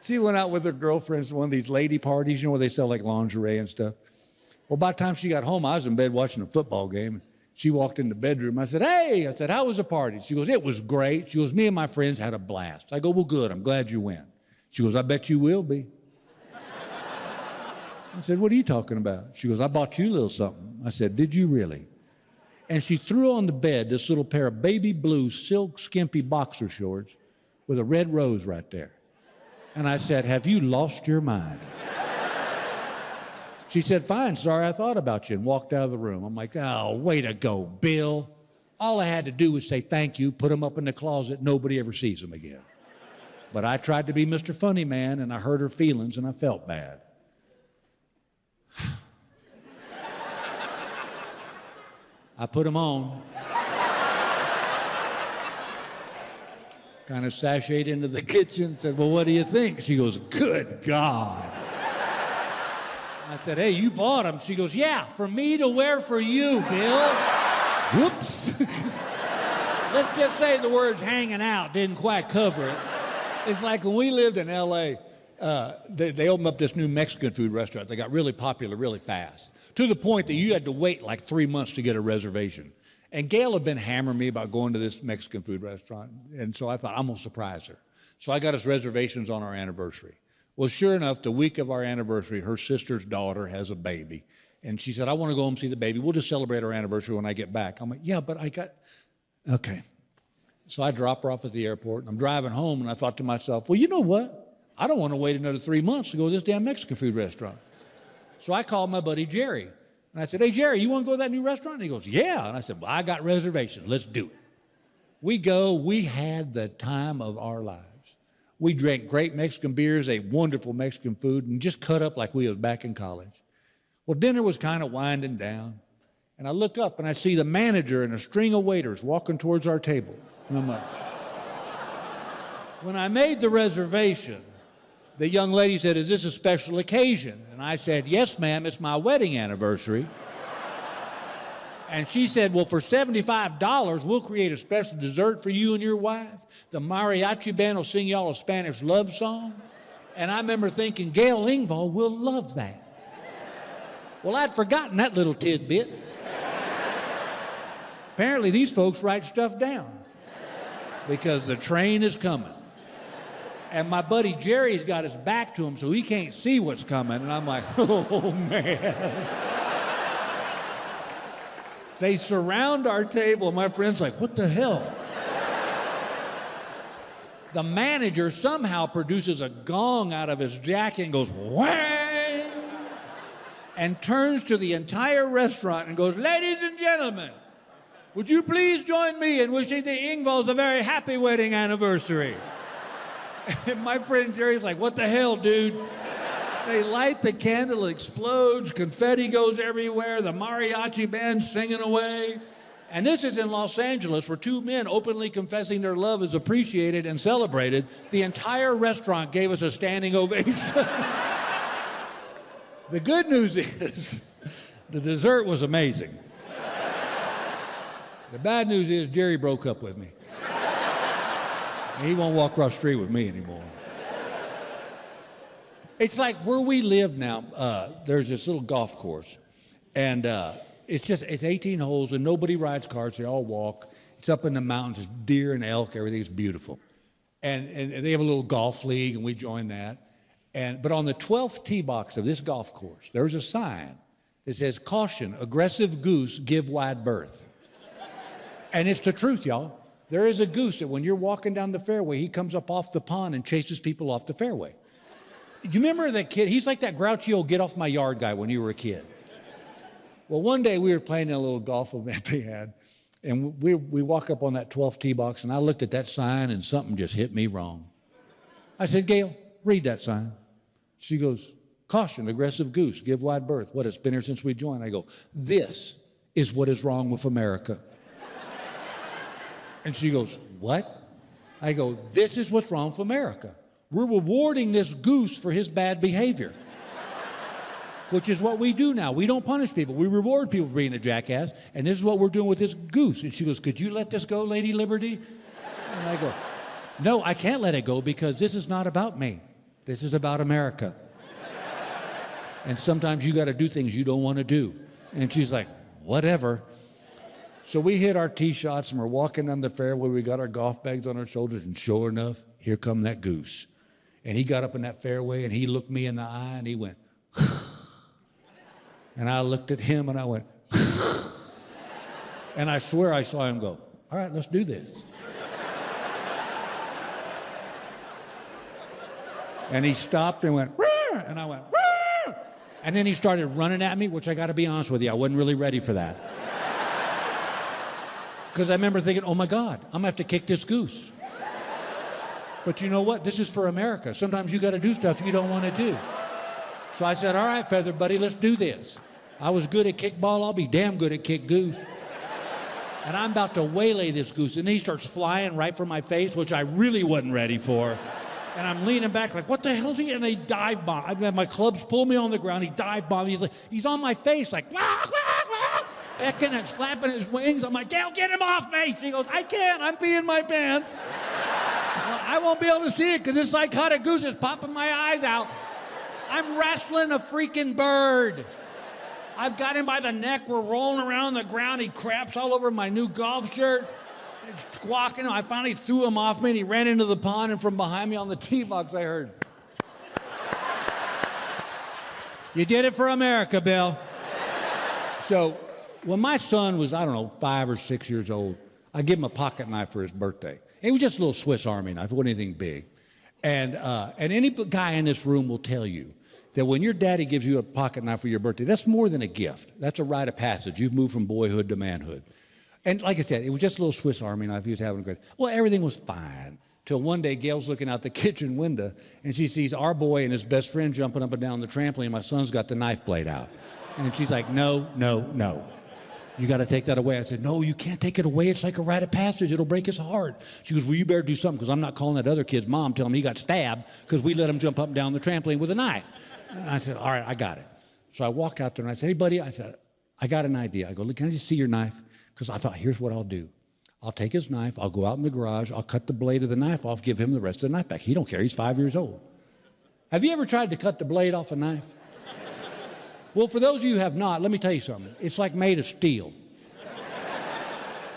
she went out with her girlfriends to one of these lady parties, you know, where they sell like lingerie and stuff. Well, by the time she got home, I was in bed watching a football game. She walked in the bedroom. I said, hey, how was the party? She goes, it was great. She goes, me and my friends had a blast. I go, well, good. I'm glad you went. She goes, I bet you will be. I said, what are you talking about? She goes, I bought you a little something. I said, did you really? And she threw on the bed this little pair of baby blue silk skimpy boxer shorts with a red rose right there. And I said, have you lost your mind? She said, fine, sorry I thought about you, and walked out of the room. I'm like, oh, way to go, Bill. All I had to do was say thank you, put them up in the closet, nobody ever sees them again. But I tried to be Mr. Funny Man, and I hurt her feelings, and I felt bad. I put them on. Kind of sashayed into the kitchen, said, well, what do you think? She goes, good God. I said, hey, you bought them. She goes, yeah, for me to wear for you, Bill. Whoops. Let's just say the words hanging out didn't quite cover it. It's like when we lived in L.A., they opened up this new Mexican food restaurant. They got really popular really fast, to the point that you had to wait like 3 months to get a reservation. And Gail had been hammering me about going to this Mexican food restaurant, and so I thought, I'm going to surprise her. So I got us reservations on our anniversary. Well, sure enough, the week of our anniversary, her sister's daughter has a baby. And she said, I want to go home and see the baby. We'll just celebrate our anniversary when I get back. I'm like, yeah, but I got, okay. So I drop her off at the airport, and I'm driving home, and I thought to myself, well, you know what? I don't want to wait another 3 months to go to this damn Mexican food restaurant. So I called my buddy Jerry, and I said, hey, Jerry, you want to go to that new restaurant? And he goes, yeah. And I said, well, I got reservations. Let's do it. We go. We had the time of our lives. We drank great Mexican beers, ate wonderful Mexican food, and just cut up like we was back in college. Well, dinner was kind of winding down, and I look up, and I see the manager and a string of waiters walking towards our table. And I'm like, when I made the reservation, the young lady said, is this a special occasion? And I said, yes, ma'am, it's my wedding anniversary. And she said, well, for $75, we'll create a special dessert for you and your wife. The mariachi band will sing y'all a Spanish love song. And I remember thinking, Gail Engvall will love that. Well, I'd forgotten that little tidbit. Apparently, these folks write stuff down because the train is coming. And my buddy Jerry's got his back to him, so he can't see what's coming. And I'm like, oh, man. They surround our table, and my friend's like, what the hell? The manager somehow produces a gong out of his jacket and goes, whang! And turns to the entire restaurant and goes, ladies and gentlemen, would you please join me in wishing the Engvalls a very happy wedding anniversary? And my friend Jerry's like, what the hell, dude? They light the candle, it explodes, confetti goes everywhere, the mariachi band's singing away. And this is in Los Angeles, where two men openly confessing their love is appreciated and celebrated. The entire restaurant gave us a standing ovation. The good news is, the dessert was amazing. The bad news is Jerry broke up with me. He won't walk across the street with me anymore. It's like where we live now, there's this little golf course. And it's 18 holes and nobody rides cars, they all walk. It's up in the mountains, it's deer and elk, everything's beautiful. And they have a little golf league and we join that. But on the 12th tee box of this golf course, there's a sign that says, caution, aggressive goose, give wide berth. And it's the truth, y'all. There is a goose that when you're walking down the fairway, he comes up off the pond and chases people off the fairway. You remember that kid? He's like that grouchy old get off my yard guy when you were a kid. Well, one day we were playing in a little golf event they had, and we walk up on that 12th tee box, and I looked at that sign, and something just hit me wrong. I said, Gail, read that sign. She goes, caution, aggressive goose, give wide berth. What, it's been here since we joined? I go, this is what is wrong with America. And she goes, what? I go, this is what's wrong with America. We're rewarding this goose for his bad behavior, which is what we do now. We don't punish people. We reward people for being a jackass, and this is what we're doing with this goose. And she goes, could you let this go, Lady Liberty? And I go, no, I can't let it go because this is not about me. This is about America. And sometimes you got to do things you don't want to do. And she's like, whatever. So we hit our tee shots and we're walking down the fairway. We got our golf bags on our shoulders, and sure enough, here come that goose. And he got up in that fairway and he looked me in the eye and he went, and I looked at him and I went, and I swear I saw him go, all right, let's do this. And he stopped and went, Rrr! And I went, Rrr! And then he started running at me, which I got to be honest with you, I wasn't really ready for that. Because I remember thinking, oh my God, I'm gonna have to kick this goose. But you know what? This is for America. Sometimes you got to do stuff you don't want to do. So I said, all right, feather buddy, let's do this. I was good at kickball. I'll be damn good at kick goose. And I'm about to waylay this goose. And he starts flying right for my face, which I really wasn't ready for. And I'm leaning back like, what the hell's he? And they dive bomb. I had my clubs pull me on the ground. He dive bomb. He's on my face like, wah, wah, wah, becking and slapping his wings. I'm like, Gail, get him off me. She goes, I can't. I'm peeing my pants. Well, I won't be able to see it because this psychotic goose is popping my eyes out. I'm wrestling a freaking bird. I've got him by the neck. We're rolling around the ground. He craps all over my new golf shirt. It's squawking. I finally threw him off me, and he ran into the pond, and from behind me on the tee box, I heard, you did it for America, Bill. So when my son was, 5 or 6 years old, I gave him a pocket knife for his birthday. It was just a little Swiss Army knife. It wasn't anything big. And any guy in this room will tell you that when your daddy gives you a pocket knife for your birthday, that's more than a gift. That's a rite of passage. You've moved from boyhood to manhood. And like I said, it was just a little Swiss Army knife. He was having a good. Well, everything was fine. Till one day, Gail's looking out the kitchen window, and she sees our boy and his best friend jumping up and down the trampoline. My son's got the knife blade out. And she's like, no, no, no. You got to take that away. I said, no, you can't take it away. It's like a rite of passage. It'll break his heart. She goes, well, you better do something because I'm not calling that other kid's mom, telling him he got stabbed because we let him jump up and down the trampoline with a knife. And I said, all right, I got it. So I walk out there and I said, hey, buddy, I said, I got an idea. I go, look, can I just see your knife? Because I thought, here's what I'll do. I'll take his knife, I'll go out in the garage, I'll cut the blade of the knife off, give him the rest of the knife back. He don't care, he's 5 years old. Have you ever tried to cut the blade off a knife? Well, for those of you who have not, let me tell you something. It's like made of steel.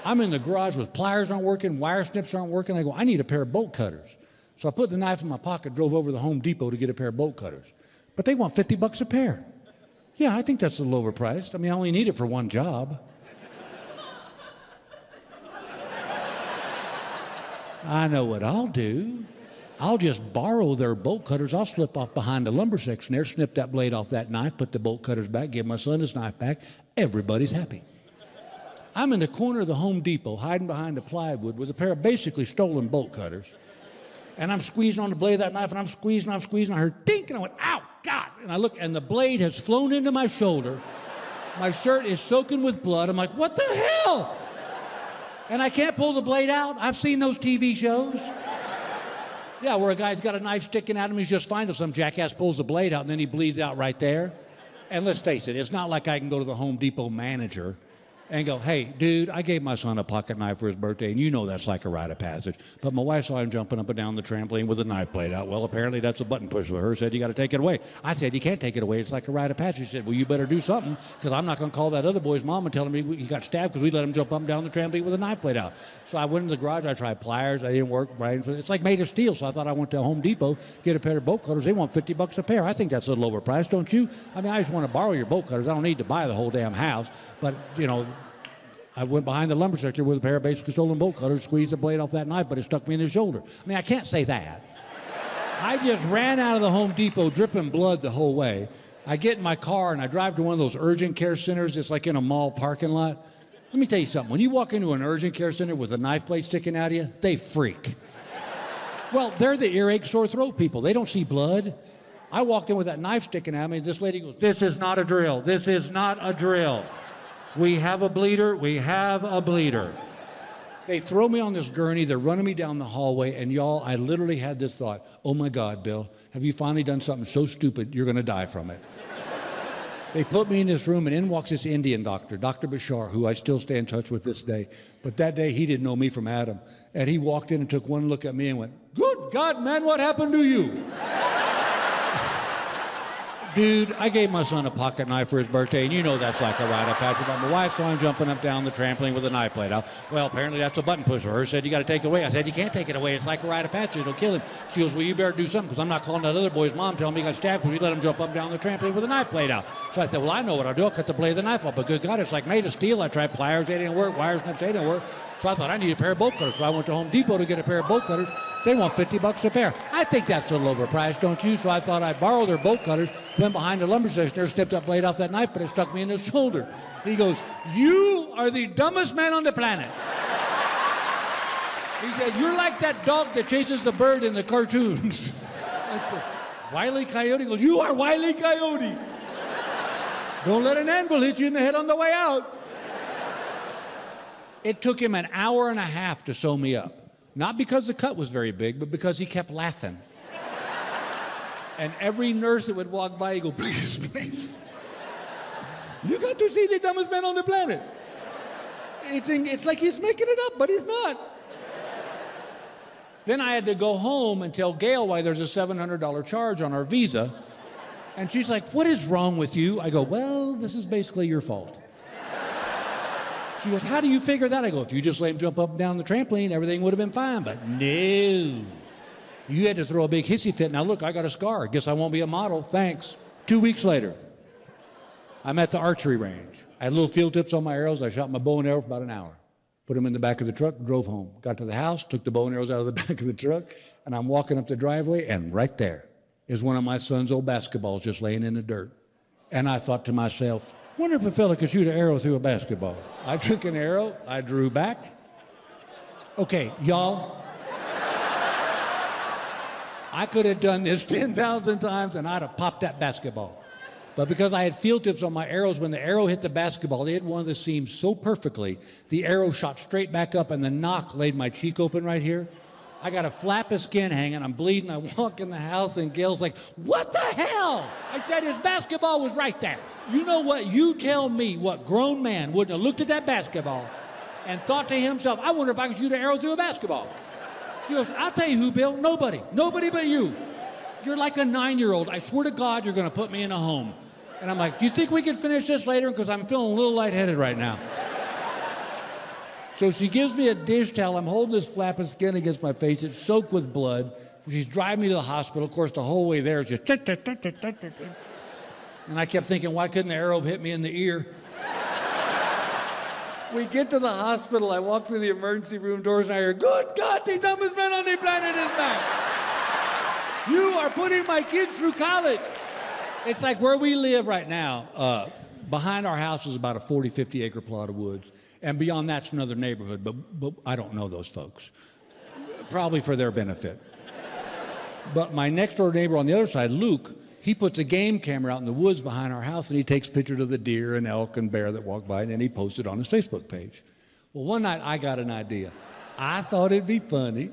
I'm in the garage with pliers aren't working, wire snips aren't working. I go, I need a pair of bolt cutters. So I put the knife in my pocket, drove over to the Home Depot to get a pair of bolt cutters. But they want $50 a pair. Yeah, I think that's a little overpriced. I mean, I only need it for one job. I know what I'll do. I'll just borrow their bolt cutters. I'll slip off behind the lumber section there, snip that blade off that knife, put the bolt cutters back, give my son his knife back. Everybody's happy. I'm in the corner of the Home Depot, hiding behind the plywood with a pair of basically stolen bolt cutters. And I'm squeezing on the blade of that knife, and I'm squeezing. I heard dink, and I went, ow, God. And I look, and the blade has flown into my shoulder. My shirt is soaking with blood. I'm like, what the hell? And I can't pull the blade out. I've seen those TV shows. Yeah, where a guy's got a knife sticking at him, he's just fine till some jackass pulls the blade out, and then he bleeds out right there. And let's face it, it's not like I can go to the Home Depot manager and go, hey, dude, I gave my son a pocket knife for his birthday, and you know that's like a rite of passage. But my wife saw him jumping up and down the trampoline with a knife blade out. Well, apparently that's a button push for her. Said, you got to take it away. I said, you can't take it away. It's like a rite of passage. She said, well, you better do something, because I'm not going to call that other boy's mom and tell him he got stabbed because we let him jump up and down the trampoline with a knife blade out. So I went in the garage. I tried pliers. They didn't work. Right? It's like made of steel. So I thought I went to Home Depot, get a pair of bolt cutters. They want $50 a pair. I think that's a little overpriced, don't you? I mean, I just want to borrow your bolt cutters. I don't need to buy the whole damn house. But, you know, I went behind the lumber section with a pair of basically stolen bolt cutters, squeezed the blade off that knife, but it stuck me in the shoulder. I mean, I can't say that. I just ran out of the Home Depot dripping blood the whole way. I get in my car and I drive to one of those urgent care centers that's like in a mall parking lot. Let me tell you something. When you walk into an urgent care center with a knife blade sticking out of you, they freak. Well, they're the earache, sore throat people. They don't see blood. I walked in with that knife sticking at me, and this lady goes, this is not a drill. This is not a drill. We have a bleeder. We have a bleeder. They throw me on this gurney. They're running me down the hallway. And y'all, I literally had this thought, oh my God, Bill, have you finally done something so stupid you're going to die from it? They put me in this room, and in walks this Indian doctor, Dr. Bashar, who I still stay in touch with this day. But that day, he didn't know me from Adam. And he walked in and took one look at me and went, good God, man, what happened to you? Dude, I gave my son a pocket knife for his birthday, and you know that's like a rite of passage. But my wife saw him jumping up down the trampoline with a knife blade out. Well, apparently that's a button pusher. Her said, you got to take it away. I said, you can't take it away. It's like a rite of passage. It'll kill him. She goes, well, you better do something, because I'm not calling that other boy's mom telling me he got stabbed because we let him jump up and down the trampoline with a knife blade out. So I said, well, I know what I'll do. I'll cut the blade of the knife off. But good God, it's like made of steel. I tried pliers. They didn't work. Wire snips, they didn't work. So I thought I need a pair of bolt cutters. So I went to Home Depot to get a pair of bolt cutters. They want $50 a pair. I think that's a little overpriced, don't you? So I thought I'd borrow their bolt cutters, went behind the lumber section there, snipped that blade off that knife, but it stuck me in the shoulder. He goes, you are the dumbest man on the planet. He said, you're like that dog that chases the bird in the cartoons. I said, Wile E. Coyote? He goes, you are Wile E. Coyote. Don't let an anvil hit you in the head on the way out. It took him an hour and a half to sew me up. Not because the cut was very big, but because he kept laughing. And every nurse that would walk by, he'd go, please, please. You got to see the dumbest man on the planet. It's like he's making it up, but he's not. Then I had to go home and tell Gail why there's a $700 charge on our visa. And she's like, what is wrong with you? I go, well, this is basically your fault. She goes, how do you figure that? I go, if you just let him jump up and down the trampoline, everything would have been fine. But no. You had to throw a big hissy fit. Now, look, I got a scar. Guess I won't be a model. Thanks. 2 weeks later, I'm at the archery range. I had little field tips on my arrows. I shot my bow and arrow for about an hour. Put them in the back of the truck, drove home. Got to the house, took the bow and arrows out of the back of the truck, and I'm walking up the driveway, and right there is one of my son's old basketballs just laying in the dirt. And I thought to myself, wonder if a fella could shoot an arrow through a basketball. I took an arrow, I drew back. Okay, y'all, I could have done this 10,000 times and I'd have popped that basketball. But because I had field tips on my arrows, when the arrow hit the basketball, they hit one of the seams so perfectly, the arrow shot straight back up and the knock laid my cheek open right here. I got a flap of skin hanging. I'm bleeding. I walk in the house, and Gail's like, "What the hell?" I said, "His basketball was right there." You know what? You tell me what grown man wouldn't have looked at that basketball and thought to himself, "I wonder if I could shoot an arrow through a basketball." She goes, "I'll tell you who, Bill. Nobody. Nobody but you. You're like a 9-year-old. I swear to God, you're going to put me in a home." And I'm like, "Do you think we can finish this later? Because I'm feeling a little lightheaded right now." So she gives me a dish towel. I'm holding this flap of skin against my face. It's soaked with blood. She's driving me to the hospital. Of course, the whole way there is just... And I kept thinking, why couldn't the arrow have hit me in the ear? We get to the hospital. I walk through the emergency room doors, and I hear, "Good God, the dumbest man on the planet is back. You are putting my kids through college." It's like where we live right now. Behind our house is about a 40, 50-acre plot of woods. And beyond that's another neighborhood, but I don't know those folks. Probably for their benefit. But my next door neighbor on the other side, Luke, he puts a game camera out in the woods behind our house, and he takes pictures of the deer and elk and bear that walk by, and then he posts it on his Facebook page. Well, one night I got an idea. I thought it'd be funny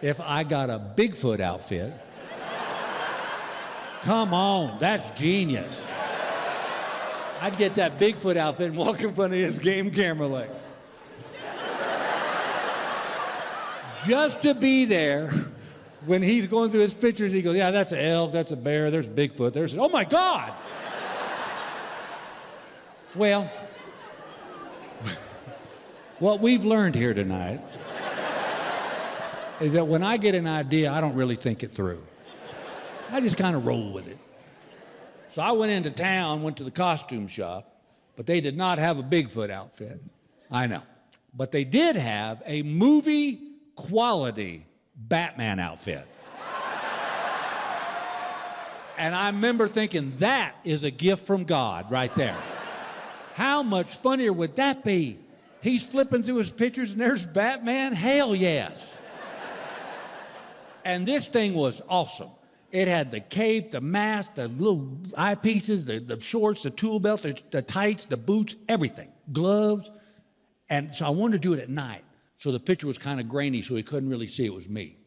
if I got a Bigfoot outfit. Come on, that's genius. I'd get that Bigfoot outfit and walk in front of his game camera like. Just to be there when he's going through his pictures, he goes, "Yeah, that's an elk, that's a bear, there's Bigfoot, there's, oh my God!" Well, what we've learned here tonight is that when I get an idea, I don't really think it through. I just kind of roll with it. So I went into town, went to the costume shop, but they did not have a Bigfoot outfit. I know. But they did have a movie quality Batman outfit. And I remember thinking, that is a gift from God right there. How much funnier would that be? He's flipping through his pictures and there's Batman? Hell yes. And this thing was awesome. It had the cape, the mask, the little eyepieces, the shorts, the tool belt, the tights, the boots, everything, gloves. And so I wanted to do it at night. So the picture was kind of grainy, so he couldn't really see it was me.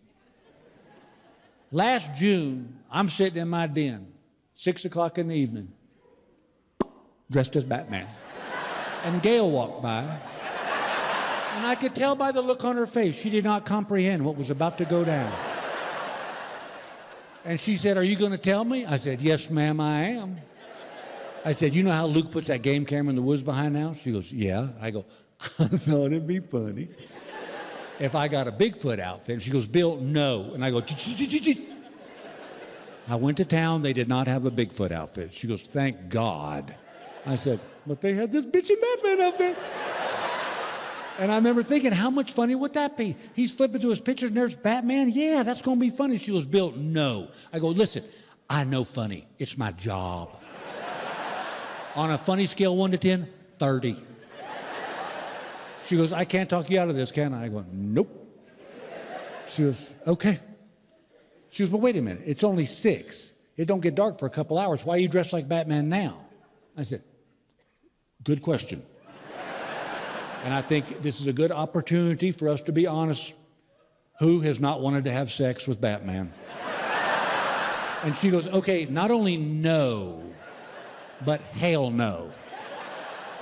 Last June, I'm sitting in my den, 6 o'clock in the evening, dressed as Batman. And Gail walked by. And I could tell by the look on her face, she did not comprehend what was about to go down. And she said, "Are you going to tell me?" I said, "Yes, ma'am, I am." I said, "You know how Luke puts that game camera in the woods behind the house?" She goes, "Yeah." I go, "I thought it'd be funny if I got a Bigfoot outfit." And she goes, "Bill, no." And I go, "Ch-ch-ch-ch-ch." I went to town. They did not have a Bigfoot outfit. She goes, "Thank God." I said, "But they had this bitchy Batman outfit." And I remember thinking, how much funny would that be? He's flipping through his pictures and there's Batman. Yeah, that's going to be funny. She goes, "Bill, no." I go, "Listen, I know funny. It's my job." On a funny scale, 1 to 10, 30. She goes, "I can't talk you out of this, can I?" I go, "Nope." She goes, "Okay." She goes, "But wait a minute. It's only 6. It don't get dark for a couple hours. Why are you dressed like Batman now?" I said, "Good question. And I think this is a good opportunity for us to be honest. Who has not wanted to have sex with Batman?" And she goes, "Okay, not only no, but hell no."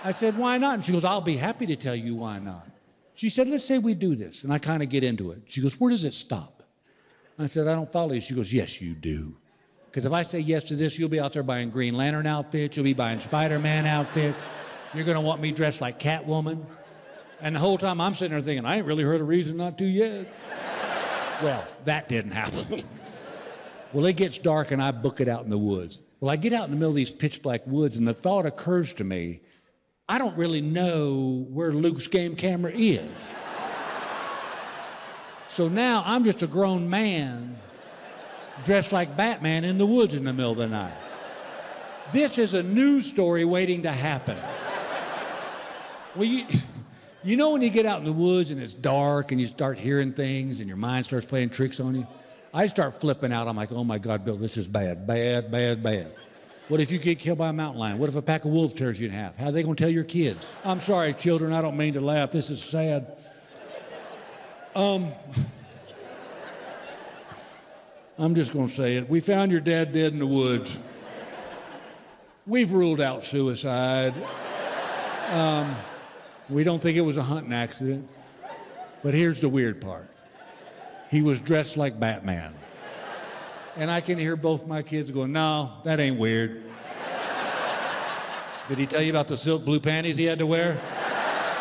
I said, "Why not?" And she goes, "I'll be happy to tell you why not." She said, "Let's say we do this." And I kind of get into it. She goes, "Where does it stop?" I said, "I don't follow you." She goes, "Yes, you do. Because if I say yes to this, you'll be out there buying Green Lantern outfits. You'll be buying Spider-Man outfits. You're going to want me dressed like Catwoman." And the whole time I'm sitting there thinking, I ain't really heard a reason not to yet. Well, that didn't happen. Well, it gets dark and I book it out in the woods. Well, I get out in the middle of these pitch black woods and the thought occurs to me, I don't really know where Luke's game camera is. So now I'm just a grown man dressed like Batman in the woods in the middle of the night. This is a news story waiting to happen. Well, you know when you get out in the woods and it's dark and you start hearing things and your mind starts playing tricks on you? I start flipping out. I'm like, "Oh my God, Bill, this is bad, bad, bad, bad. What if you get killed by a mountain lion? What if a pack of wolves tears you in half? How are they going to tell your kids?" I'm sorry, children, I don't mean to laugh. This is sad. I'm just going to say it. We found your dad dead in the woods. We've ruled out suicide. We don't think it was a hunting accident. But here's the weird part. He was dressed like Batman. And I can hear both my kids going, no, that ain't weird. Did he tell you about the silk blue panties he had to wear?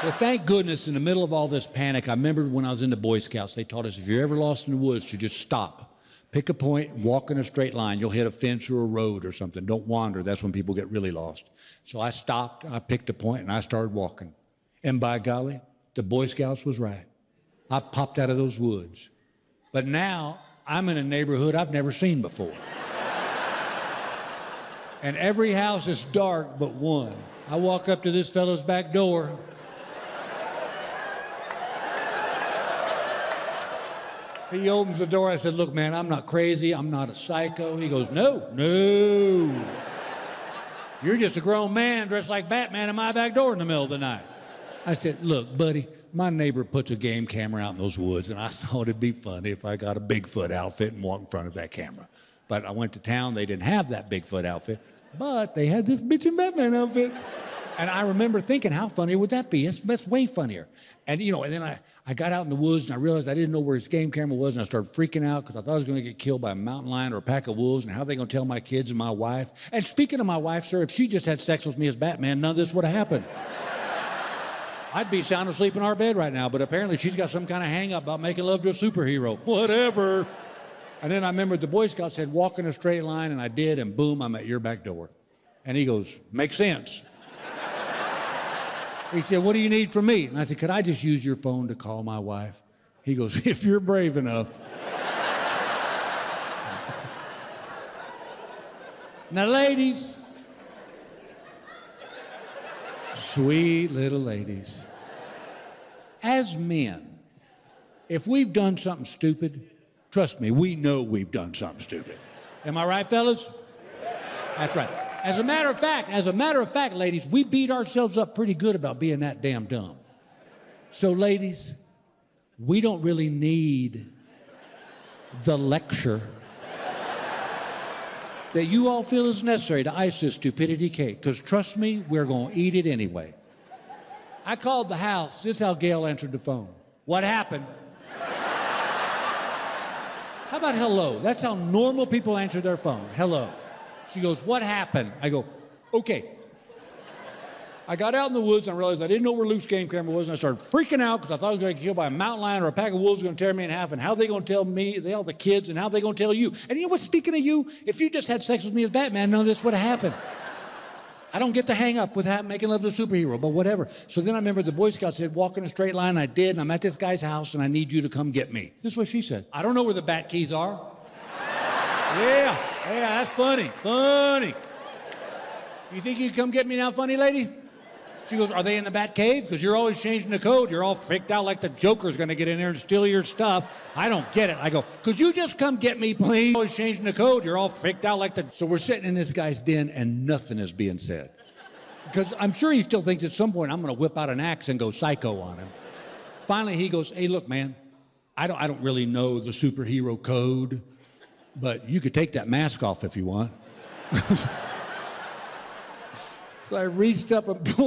Well, thank goodness, in the middle of all this panic, I remember when I was in the Boy Scouts, they taught us if you're ever lost in the woods to just stop. Pick a point, walk in a straight line. You'll hit a fence or a road or something. Don't wander. That's when people get really lost. So I stopped, I picked a point, and I started walking. And by golly, the Boy Scouts was right. I popped out of those woods. But now I'm in a neighborhood I've never seen before. And every house is dark but one. I walk up to this fellow's back door. He opens the door. I said, look, man, I'm not crazy. I'm not a psycho. He goes, no. You're just a grown man dressed like Batman in my back door in the middle of the night. I said, look, buddy, my neighbor puts a game camera out in those woods, and I thought it'd be funny if I got a Bigfoot outfit and walked in front of that camera. But I went to town. They didn't have that Bigfoot outfit, but they had this bitchin' Batman outfit. And I remember thinking, how funny would that be? That's way funnier. And, you know, and then I got out in the woods, and I realized I didn't know where his game camera was, and I started freaking out because I thought I was going to get killed by a mountain lion or a pack of wolves, and how are they going to tell my kids and my wife? And speaking of my wife, sir, if she just had sex with me as Batman, none of this would have happened. I'd be sound asleep in our bed right now, but apparently she's got some kind of hang-up about making love to a superhero. Whatever. And then I remembered the Boy Scout said, walk in a straight line, and I did, and boom, I'm at your back door. And he goes, makes sense. He said, what do you need from me? And I said, could I just use your phone to call my wife? He goes, if you're brave enough. Now, ladies, sweet little ladies, as men, if we've done something stupid, trust me, we know we've done something stupid. Am I right, fellas? That's right. As a matter of fact, ladies, we beat ourselves up pretty good about being that damn dumb. So, ladies, we don't really need the lecture that you all feel is necessary to ice this stupidity cake, because trust me, we're going to eat it anyway. I called the house. This is how Gail answered the phone. What happened? How about hello? That's how normal people answer their phone. Hello. She goes, what happened? I go, okay. I got out in the woods and I realized I didn't know where Luke's game camera was, and I started freaking out because I thought I was going to get killed by a mountain lion or a pack of wolves going to tear me in half, and how are they going to tell me, all the kids, and how are they going to tell you? And you know what, speaking of you, if you just had sex with me as Batman, none of this would have happened. I don't get the hang up with making love to a superhero, but whatever. So then I remember the Boy Scout said, walk in a straight line. I did, and I'm at this guy's house, and I need you to come get me. This is what she said. I don't know where the bat keys are. Yeah, that's funny. You think you can come get me now, funny lady? She goes, are they in the bat cave? Because you're always changing the code. You're all freaked out like the Joker's going to get in there and steal your stuff. I don't get it. I go, could you just come get me, please? Always changing the code. You're all freaked out like the... So we're sitting in this guy's den and nothing is being said. Because I'm sure he still thinks at some point I'm going to whip out an axe and go psycho on him. Finally, he goes, hey, look, man, I don't really know the superhero code, but you could take that mask off if you want. So I reached up and pulled